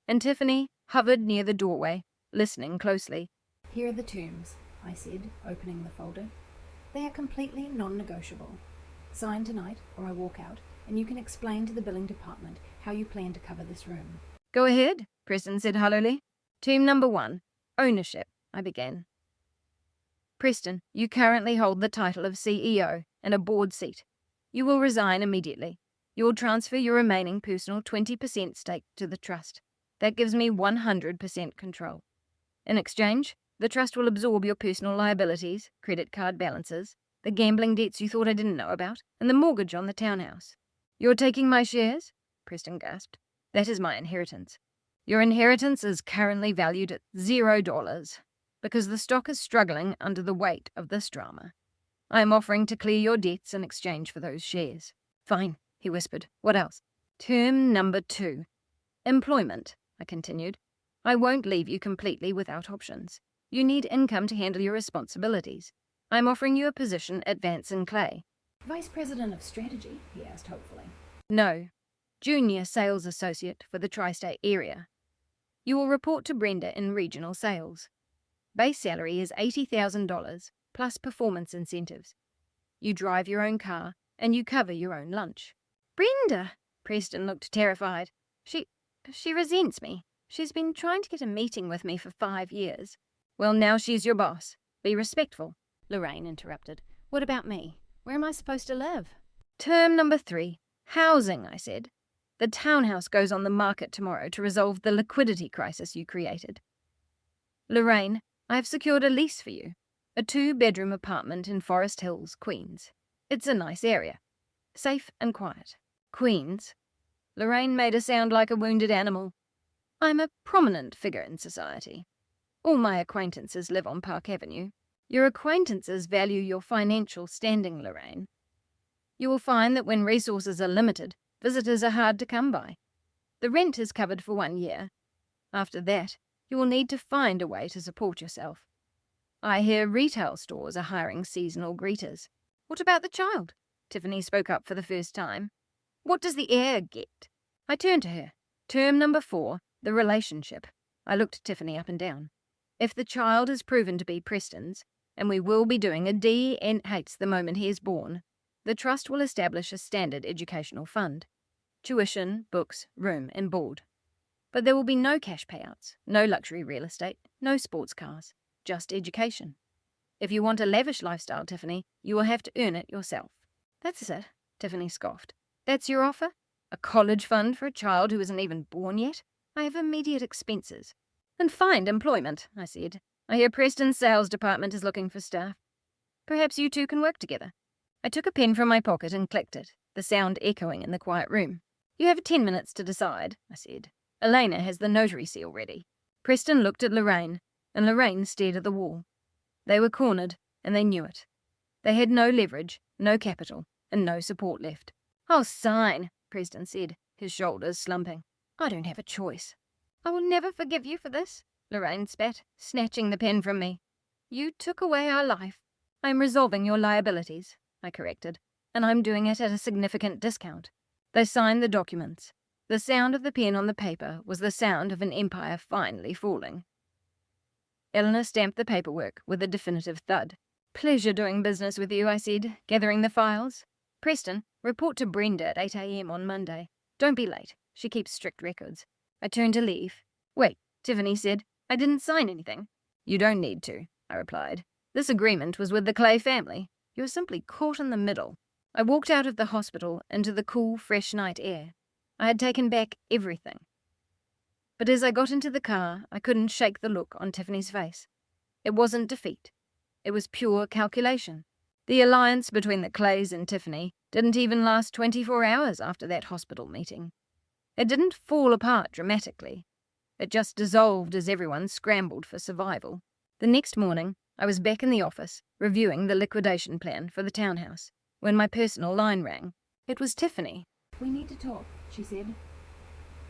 and Tiffany hovered near the doorway, listening closely. "Here are the terms," I said, opening the folder. "They are completely non-negotiable. Sign tonight, or I walk out, and you can explain to the billing department how you plan to cover this room." "Go ahead," Preston said hollowly. "Term number 1, ownership," I began. "Preston, you currently hold the title of CEO and a board seat. You will resign immediately. You will transfer your remaining personal 20% stake to the trust. That gives me 100% control. In exchange, the trust will absorb your personal liabilities, credit card balances, the gambling debts you thought I didn't know about, and the mortgage on the townhouse." "You're taking my shares?" Preston gasped. "That is my inheritance." "Your inheritance is currently valued at $0, because the stock is struggling under the weight of this drama. I am offering to clear your debts in exchange for those shares." "Fine," he whispered. "What else?" "Term number 2, employment," I continued. "I won't leave you completely without options. You need income to handle your responsibilities. I'm offering you a position at Vance & Clay." "Vice President of Strategy?" he asked hopefully. "No, Junior Sales Associate for the tri-state area. You will report to Brenda in regional sales. Base salary is $80,000 plus performance incentives. You drive your own car and you cover your own lunch. Brenda! Preston looked terrified. She resents me. She's been trying to get a meeting with me for 5 years. Well, now she's your boss. Be respectful, Lorraine interrupted. What about me? Where am I supposed to live? Term number 3. Housing, I said. The townhouse goes on the market tomorrow to resolve the liquidity crisis you created. Lorraine, I have secured a lease for you. A 2-bedroom apartment in Forest Hills, Queens. It's a nice area. Safe and quiet. Queens? Lorraine made a sound like a wounded animal. I'm a prominent figure in society. All my acquaintances live on Park Avenue. Your acquaintances value your financial standing, Lorraine. You will find that when resources are limited, visitors are hard to come by. The rent is covered for 1 year. After that, you will need to find a way to support yourself. I hear retail stores are hiring seasonal greeters. What about the child? Tiffany spoke up for the first time. What does the heir get? I turned to her. Term number 4, the relationship. I looked Tiffany up and down. If the child is proven to be Preston's, and we will be doing a DNA the moment he is born, the trust will establish a standard educational fund. Tuition, books, room and board. But there will be no cash payouts, no luxury real estate, no sports cars, just education. If you want a lavish lifestyle, Tiffany, you will have to earn it yourself. That's it, Tiffany scoffed. That's your offer? A college fund for a child who isn't even born yet? I have immediate expenses. And find employment, I said. I hear Preston's sales department is looking for staff. Perhaps you two can work together. I took a pen from my pocket and clicked it, the sound echoing in the quiet room. You have 10 minutes to decide, I said. Elena has the notary seal ready. Preston looked at Lorraine, and Lorraine stared at the wall. They were cornered, and they knew it. They had no leverage, no capital, and no support left. I'll sign, Preston said, his shoulders slumping. I don't have a choice. I will never forgive you for this, Lorraine spat, snatching the pen from me. You took away our life. I am resolving your liabilities, I corrected, and I'm doing it at a significant discount. They signed the documents. The sound of the pen on the paper was the sound of an empire finally falling. Eleanor stamped the paperwork with a definitive thud. Pleasure doing business with you, I said, gathering the files. Preston, report to Brenda at 8 a.m. on Monday. Don't be late. She keeps strict records. I turned to leave. Wait, Tiffany said. I didn't sign anything. You don't need to, I replied. This agreement was with the Clay family. You're simply caught in the middle. I walked out of the hospital into the cool, fresh night air. I had taken back everything. But as I got into the car, I couldn't shake the look on Tiffany's face. It wasn't defeat. It was pure calculation. The alliance between the Clays and Tiffany didn't even last 24 hours after that hospital meeting. It didn't fall apart dramatically. It just dissolved as everyone scrambled for survival. The next morning, I was back in the office, reviewing the liquidation plan for the townhouse, when my personal line rang. It was Tiffany. We need to talk, she said.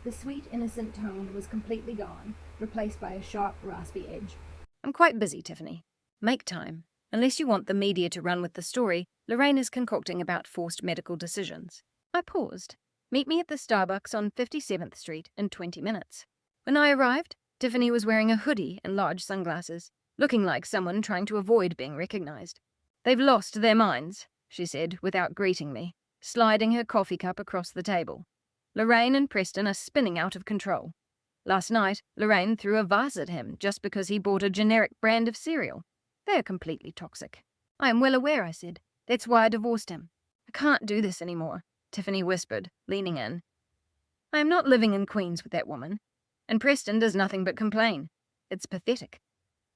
The sweet, innocent tone was completely gone, replaced by a sharp, raspy edge. I'm quite busy, Tiffany. Make time. Unless you want the media to run with the story, Lorraine is concocting about forced medical decisions. I paused. Meet me at the Starbucks on 57th Street in 20 minutes. When I arrived, Tiffany was wearing a hoodie and large sunglasses, looking like someone trying to avoid being recognized. They've lost their minds, she said without greeting me, sliding her coffee cup across the table. Lorraine and Preston are spinning out of control. Last night, Lorraine threw a vase at him just because he bought a generic brand of cereal. They are completely toxic. I am well aware, I said. That's why I divorced him. I can't do this anymore, Tiffany whispered, leaning in. I am not living in Queens with that woman. And Preston does nothing but complain. It's pathetic.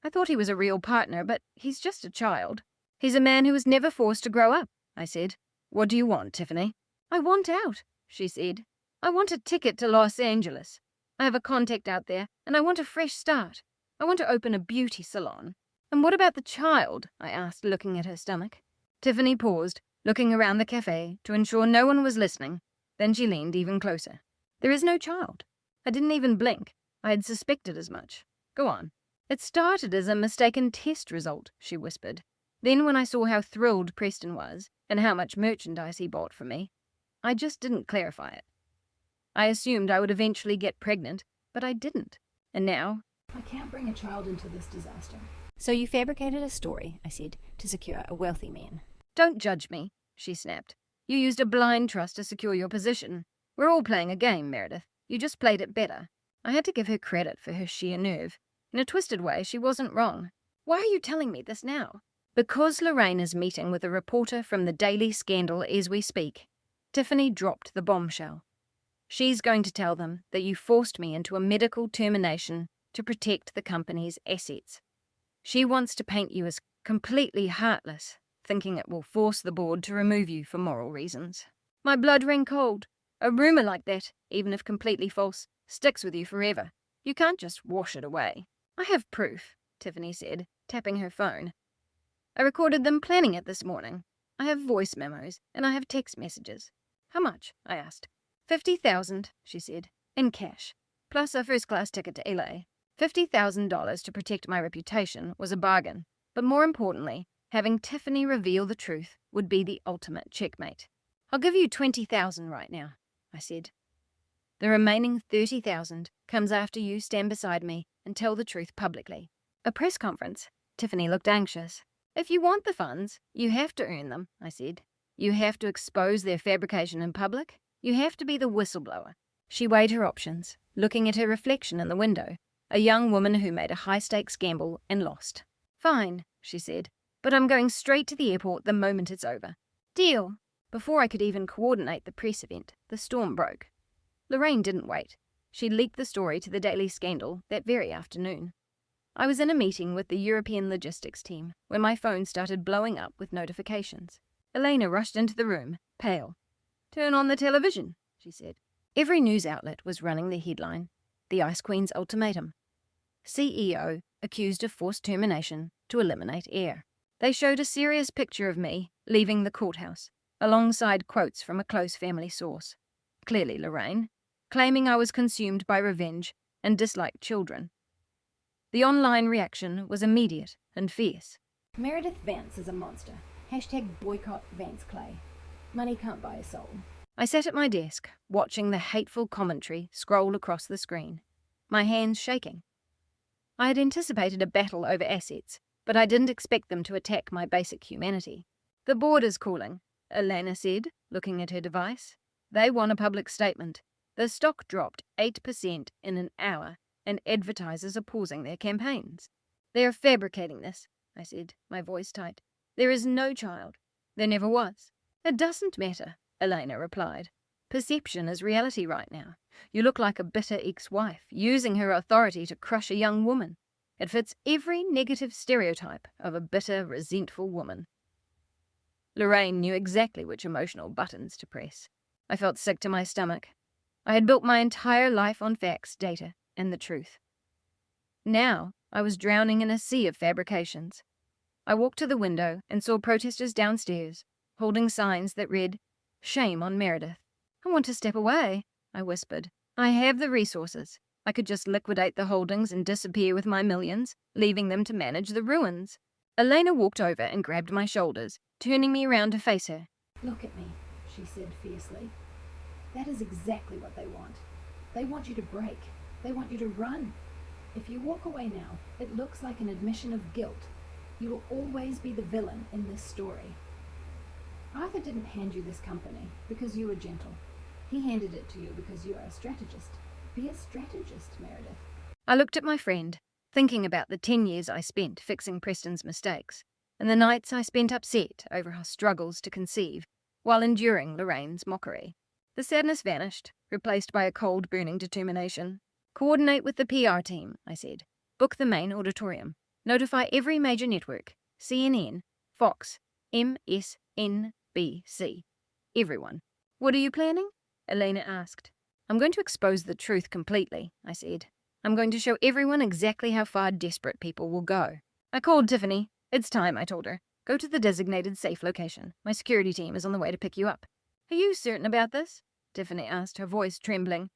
I thought he was a real partner, but he's just a child. He's a man who was never forced to grow up, I said. What do you want, Tiffany? I want out, she said. I want a ticket to Los Angeles. I have a contact out there, and I want a fresh start. I want to open a beauty salon. And what about the child? I asked, looking at her stomach. Tiffany paused, looking around the cafe to ensure no one was listening. Then she leaned even closer. There is no child. I didn't even blink. I had suspected as much. Go on. It started as a mistaken test result, she whispered. Then when I saw how thrilled Preston was, and how much merchandise he bought for me, I just didn't clarify it. I assumed I would eventually get pregnant, but I didn't. And now? I can't bring a child into this disaster. So you fabricated a story, I said, to secure a wealthy man. Don't judge me, she snapped. You used a blind trust to secure your position. We're all playing a game, Meredith. You just played it better. I had to give her credit for her sheer nerve. In a twisted way, she wasn't wrong. Why are you telling me this now? Because Lorraine is meeting with a reporter from the Daily Scandal as we speak. Tiffany dropped the bombshell. She's going to tell them that you forced me into a medical termination to protect the company's assets. She wants to paint you as completely heartless, thinking it will force the board to remove you for moral reasons. My blood ran cold. A rumour like that, even if completely false, sticks with you forever. You can't just wash it away. I have proof, Tiffany said, tapping her phone. I recorded them planning it this morning. I have voice memos, and I have text messages. How much? I asked. 50,000, she said, in cash, plus a first-class ticket to LA. $50,000 to protect my reputation was a bargain, but more importantly, having Tiffany reveal the truth would be the ultimate checkmate. I'll give you 20,000 right now, I said. The remaining 30,000 comes after you stand beside me and tell the truth publicly. A press conference? Tiffany looked anxious. If you want the funds, you have to earn them, I said. You have to expose their fabrication in public. You have to be the whistleblower. She weighed her options, looking at her reflection in the window, a young woman who made a high-stakes gamble and lost. Fine, she said, but I'm going straight to the airport the moment it's over. Deal. Before I could even coordinate the press event, the storm broke. Lorraine didn't wait. She leaked the story to the Daily Scandal that very afternoon. I was in a meeting with the European logistics team when my phone started blowing up with notifications. Elena rushed into the room, pale. Turn on the television, she said. Every news outlet was running the headline, The Ice Queen's Ultimatum. CEO accused of forced termination to eliminate heir. They showed a serious picture of me leaving the courthouse, alongside quotes from a close family source, clearly Lorraine, claiming I was consumed by revenge and disliked children. The online reaction was immediate and fierce. Meredith Vance is a monster. #boycott Vance Clay. Money can't buy a soul. I sat at my desk, watching the hateful commentary scroll across the screen, my hands shaking. I had anticipated a battle over assets, but I didn't expect them to attack my basic humanity. The board is calling, Elena said, looking at her device. They want a public statement. The stock dropped 8% in an hour, and advertisers are pausing their campaigns. They are fabricating this, I said, my voice tight. There is no child. There never was. It doesn't matter, Elena replied. Perception is reality right now. You look like a bitter ex-wife, using her authority to crush a young woman. It fits every negative stereotype of a bitter, resentful woman. Lorraine knew exactly which emotional buttons to press. I felt sick to my stomach. I had built my entire life on facts, data, and the truth. Now I was drowning in a sea of fabrications. I walked to the window and saw protesters downstairs, holding signs that read, Shame on Meredith. I want to step away, I whispered. I have the resources. I could just liquidate the holdings and disappear with my millions, leaving them to manage the ruins. Elena walked over and grabbed my shoulders, turning me around to face her. Look at me, she said fiercely. That is exactly what they want. They want you to break. They want you to run. If you walk away now, it looks like an admission of guilt. You will always be the villain in this story. Arthur didn't hand you this company because you were gentle. He handed it to you because you are a strategist. Be a strategist, Meredith. I looked at my friend, thinking about the 10 years I spent fixing Preston's mistakes, and the nights I spent upset over our struggles to conceive, while enduring Lorraine's mockery. The sadness vanished, replaced by a cold, burning determination. Coordinate with the PR team, I said. Book the main auditorium. Notify every major network, CNN, Fox, MSNBC. Everyone. What are you planning? Elena asked. I'm going to expose the truth completely, I said. I'm going to show everyone exactly how far desperate people will go. I called Tiffany. It's time, I told her. Go to the designated safe location. My security team is on the way to pick you up. Are you certain about this? Tiffany asked, her voice trembling.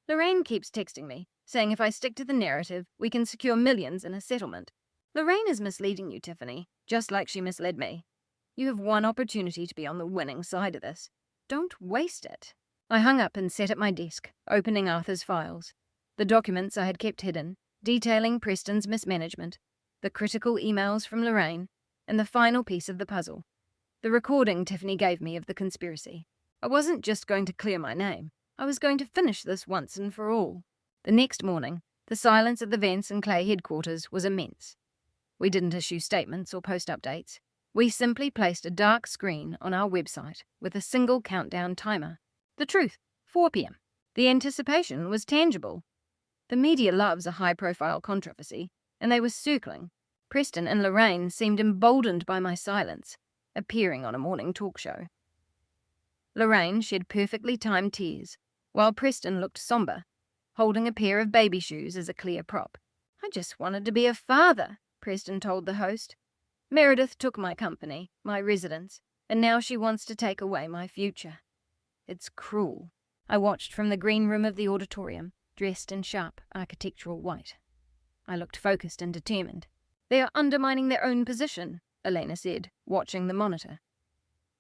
Lorraine keeps texting me, saying if I stick to the narrative, we can secure millions in a settlement. Lorraine is misleading you, Tiffany, just like she misled me. You have one opportunity to be on the winning side of this. Don't waste it. I hung up and sat at my desk, opening Arthur's files. The documents I had kept hidden, detailing Preston's mismanagement, the critical emails from Lorraine, and the final piece of the puzzle, the recording Tiffany gave me of the conspiracy. I wasn't just going to clear my name. I was going to finish this once and for all. The next morning, the silence at the Vance and Clay headquarters was immense. We didn't issue statements or post updates. We simply placed a dark screen on our website with a single countdown timer. The truth, 4 p.m. The anticipation was tangible. The media loves a high-profile controversy, and they were circling. Preston and Lorraine seemed emboldened by my silence, appearing on a morning talk show. Lorraine shed perfectly timed tears, while Preston looked somber, holding a pair of baby shoes as a clear prop. "I just wanted to be a father," Preston told the host. "Meredith took my company, my residence, and now she wants to take away my future. It's cruel." I watched from the green room of the auditorium, dressed in sharp architectural white. I looked focused and determined. "They are undermining their own position," Elena said, watching the monitor.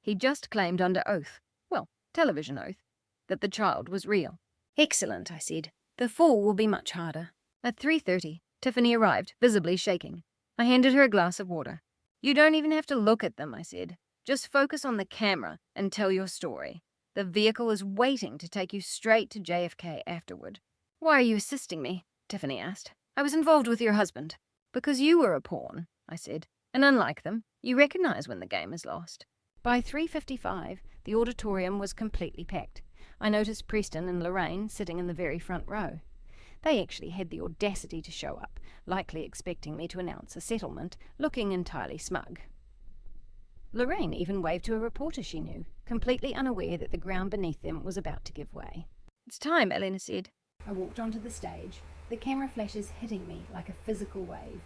He just claimed under oath, well, television oath, that the child was real. "Excellent," I said. "The fall will be much harder." At 3:30, Tiffany arrived, visibly shaking. I handed her a glass of water. "You don't even have to look at them," I said. "Just focus on the camera and tell your story. The vehicle is waiting to take you straight to JFK afterward." "Why are you assisting me?" Tiffany asked. "I was involved with your husband." "Because you were a pawn," I said. "And unlike them, you recognize when the game is lost." By 3:55, the auditorium was completely packed. I noticed Preston and Lorraine sitting in the very front row. They actually had the audacity to show up, likely expecting me to announce a settlement, looking entirely smug. Lorraine even waved to a reporter she knew, completely unaware that the ground beneath them was about to give way. "It's time," Elena said. I walked onto the stage, the camera flashes hitting me like a physical wave.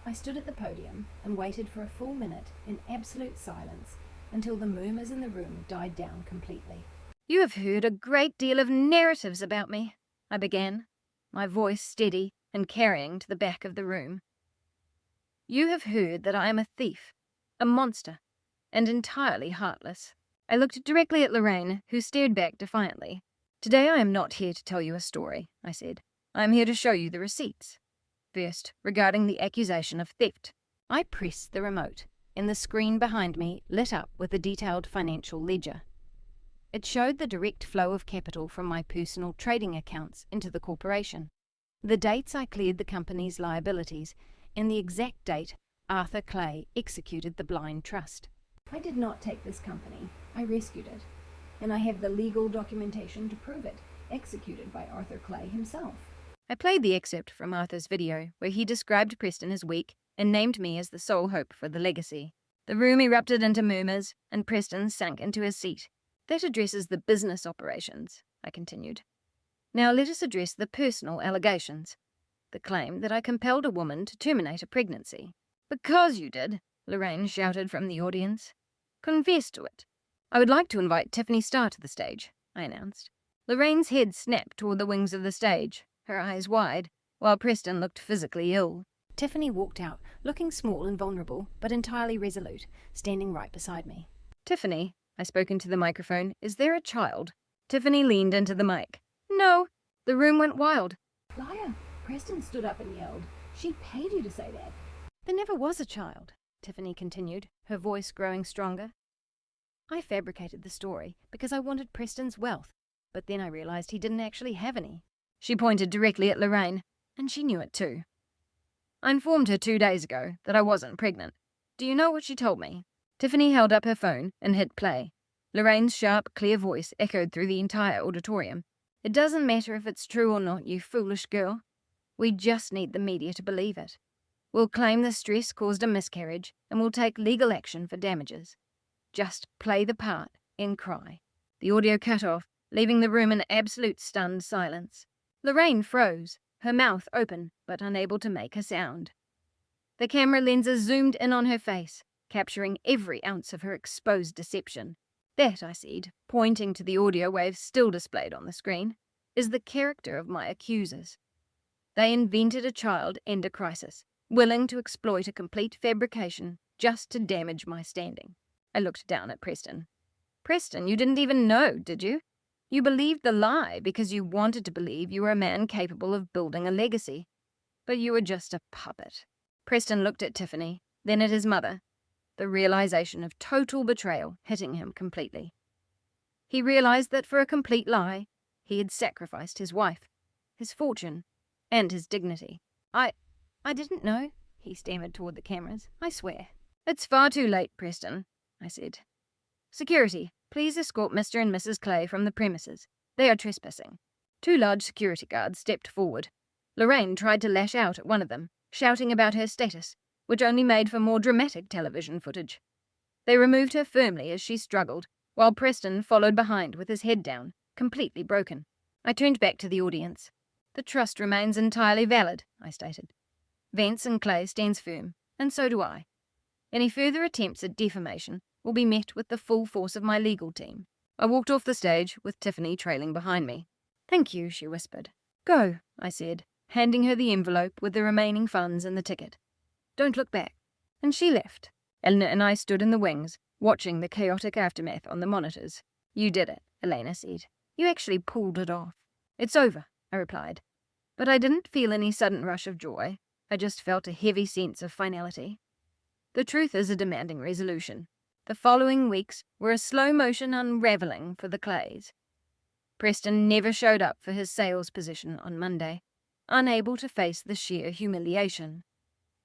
I stood at the podium and waited for a full minute in absolute silence until the murmurs in the room died down completely. "You have heard a great deal of narratives about me," I began, my voice steady and carrying to the back of the room. "You have heard that I am a thief, a monster, and entirely heartless." I looked directly at Lorraine, who stared back defiantly. "Today I am not here to tell you a story," I said. "I am here to show you the receipts. First, regarding the accusation of theft." I pressed the remote, and the screen behind me lit up with a detailed financial ledger. It showed the direct flow of capital from my personal trading accounts into the corporation, the dates I cleared the company's liabilities, and the exact date Arthur Clay executed the blind trust. I did not take this company. I rescued it. And I have the legal documentation to prove it, executed by Arthur Clay himself. I played the excerpt from Arthur's video, where he described Preston as weak and named me as the sole hope for the legacy. The room erupted into murmurs, and Preston sank into his seat. "That addresses the business operations," I continued. "Now let us address the personal allegations. The claim that I compelled a woman to terminate a pregnancy." "Because you did," Lorraine shouted from the audience. "Confess to it." "I would like to invite Tiffany Starr to the stage," I announced. Lorraine's head snapped toward the wings of the stage, her eyes wide, while Preston looked physically ill. Tiffany walked out, looking small and vulnerable, but entirely resolute, standing right beside me. "Tiffany," I spoke into the microphone, "is there a child?" Tiffany leaned into the mic. "No." The room went wild. "Liar!" Preston stood up and yelled. "She paid you to say that." "There never was a child," Tiffany continued, her voice growing stronger. "I fabricated the story because I wanted Preston's wealth, but then I realized he didn't actually have any." She pointed directly at Lorraine, and she knew it too. "I informed her 2 days ago that I wasn't pregnant. Do you know what she told me?" Tiffany held up her phone and hit play. Lorraine's sharp, clear voice echoed through the entire auditorium. "It doesn't matter if it's true or not, you foolish girl. We just need the media to believe it. We'll claim the stress caused a miscarriage, and we'll take legal action for damages. Just play the part and cry." The audio cut off, leaving the room in absolute stunned silence. Lorraine froze, her mouth open but unable to make a sound. The camera lenses zoomed in on her face, capturing every ounce of her exposed deception. "That," I said, pointing to the audio waves still displayed on the screen, "is the character of my accusers. They invented a child and a crisis, willing to exploit a complete fabrication just to damage my standing." I looked down at Preston. "Preston, you didn't even know, did you?" You believed the lie because you wanted to believe you were a man capable of building a legacy. But you were just a puppet. Preston looked at Tiffany, then at his mother, the realization of total betrayal hitting him completely. He realized that for a complete lie, he had sacrificed his wife, his fortune, and his dignity. I didn't know, he stammered toward the cameras. I swear. It's far too late, Preston, I said. Security, please escort Mr. and Mrs. Clay from the premises. They are trespassing. 2 large security guards stepped forward. Lorraine tried to lash out at one of them, shouting about her status, which only made for more dramatic television footage. They removed her firmly as she struggled, while Preston followed behind with his head down, completely broken. I turned back to the audience. The trust remains entirely valid, I stated. Vance and Clay stands firm, and so do I. Any further attempts at defamation will be met with the full force of my legal team. I walked off the stage, with Tiffany trailing behind me. Thank you, she whispered. Go, I said, handing her the envelope with the remaining funds and the ticket. Don't look back. And she left. Eleanor and I stood in the wings, watching the chaotic aftermath on the monitors. You did it, Elena said. You actually pulled it off. It's over, I replied. But I didn't feel any sudden rush of joy. I just felt a heavy sense of finality. The truth is a demanding resolution. The following weeks were a slow-motion unravelling for the Clays. Preston never showed up for his sales position on Monday, unable to face the sheer humiliation.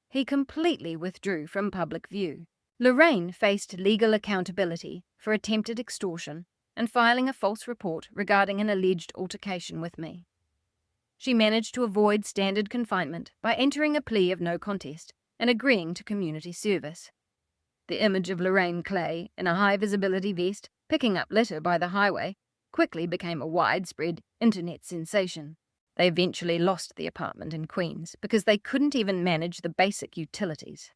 He completely withdrew from public view. Lorraine faced legal accountability for attempted extortion and filing a false report regarding an alleged altercation with me. She managed to avoid standard confinement by entering a plea of no contest and agreeing to community service. The image of Lorraine Clay in a high-visibility vest picking up litter by the highway quickly became a widespread internet sensation. They eventually lost the apartment in Queens because they couldn't even manage the basic utilities.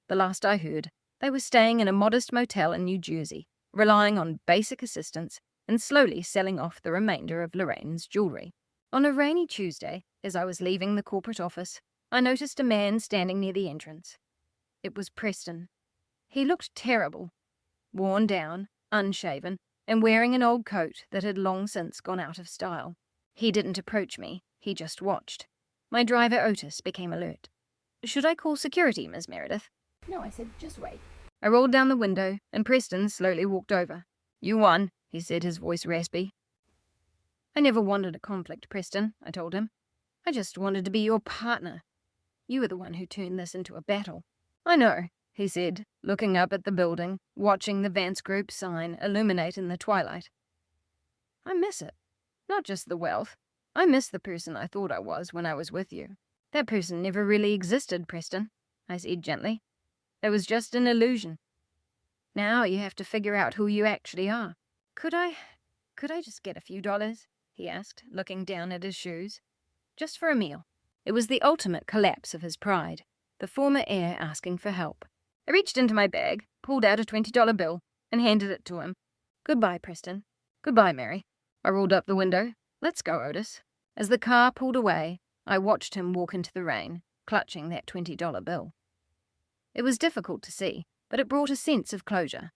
The last I heard, they were staying in a modest motel in New Jersey, relying on basic assistance and slowly selling off the remainder of Lorraine's jewelry. On a rainy Tuesday, as I was leaving the corporate office, I noticed a man standing near the entrance. It was Preston. He looked terrible, worn down, unshaven, and wearing an old coat that had long since gone out of style. He didn't approach me, he just watched. My driver Otis became alert. Should I call security, Miss Meredith? No, I said, just wait. I rolled down the window, and Preston slowly walked over. You won, he said, his voice raspy. I never wanted a conflict, Preston, I told him. I just wanted to be your partner. You were the one who turned this into a battle. I know, he said, looking up at the building, watching the Vance Group sign illuminate in the twilight. I miss it. Not just the wealth. I miss the person I thought I was when I was with you. That person never really existed, Preston, I said gently. It was just an illusion. Now you have to figure out who you actually are. Could I just get a few dollars? He asked, looking down at his shoes. Just for a meal. It was the ultimate collapse of his pride, the former heir asking for help. I reached into my bag, pulled out a $20 bill, and handed it to him. Goodbye, Preston. Goodbye, Mary. I rolled up the window. Let's go, Otis. As the car pulled away, I watched him walk into the rain, clutching that $20 bill. It was difficult to see, but it brought a sense of closure.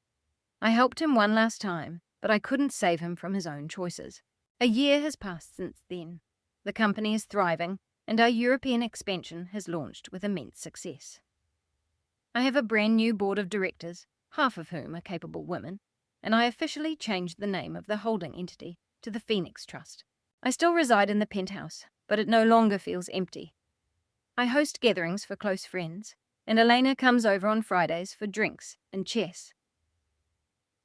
I helped him one last time, but I couldn't save him from his own choices. A year has passed since then. The company is thriving, and our European expansion has launched with immense success. I have a brand new board of directors, half of whom are capable women, and I officially changed the name of the holding entity to the Phoenix Trust. I still reside in the penthouse, but it no longer feels empty. I host gatherings for close friends, and Elena comes over on Fridays for drinks and chess.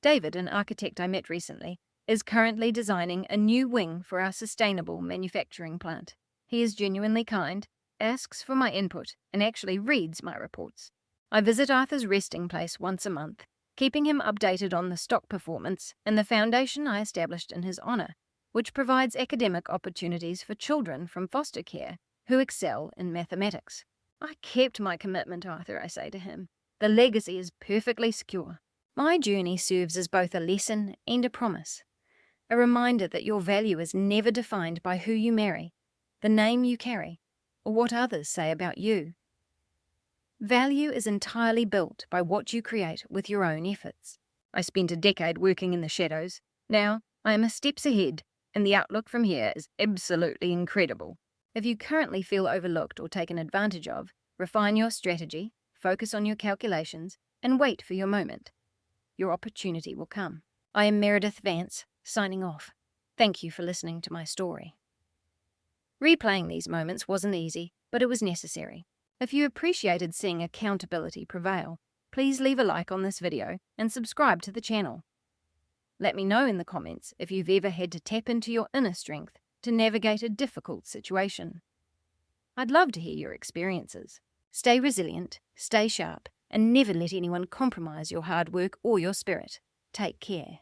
David, an architect I met recently, is currently designing a new wing for our sustainable manufacturing plant. He is genuinely kind, asks for my input, and actually reads my reports. I visit Arthur's resting place once a month, keeping him updated on the stock performance and the foundation I established in his honor, which provides academic opportunities for children from foster care who excel in mathematics. I kept my commitment, Arthur, I say to him. The legacy is perfectly secure. My journey serves as both a lesson and a promise, a reminder that your value is never defined by who you marry, the name you carry, or what others say about you. Value is entirely built by what you create with your own efforts. I spent a decade working in the shadows. Now, I am a steps ahead, and the outlook from here is absolutely incredible. If you currently feel overlooked or taken advantage of, refine your strategy, focus on your calculations, and wait for your moment. Your opportunity will come. I am Meredith Vance, signing off. Thank you for listening to my story. Replaying these moments wasn't easy, but it was necessary. If you appreciated seeing accountability prevail, please leave a like on this video and subscribe to the channel. Let me know in the comments if you've ever had to tap into your inner strength to navigate a difficult situation. I'd love to hear your experiences. Stay resilient, stay sharp, and never let anyone compromise your hard work or your spirit. Take care.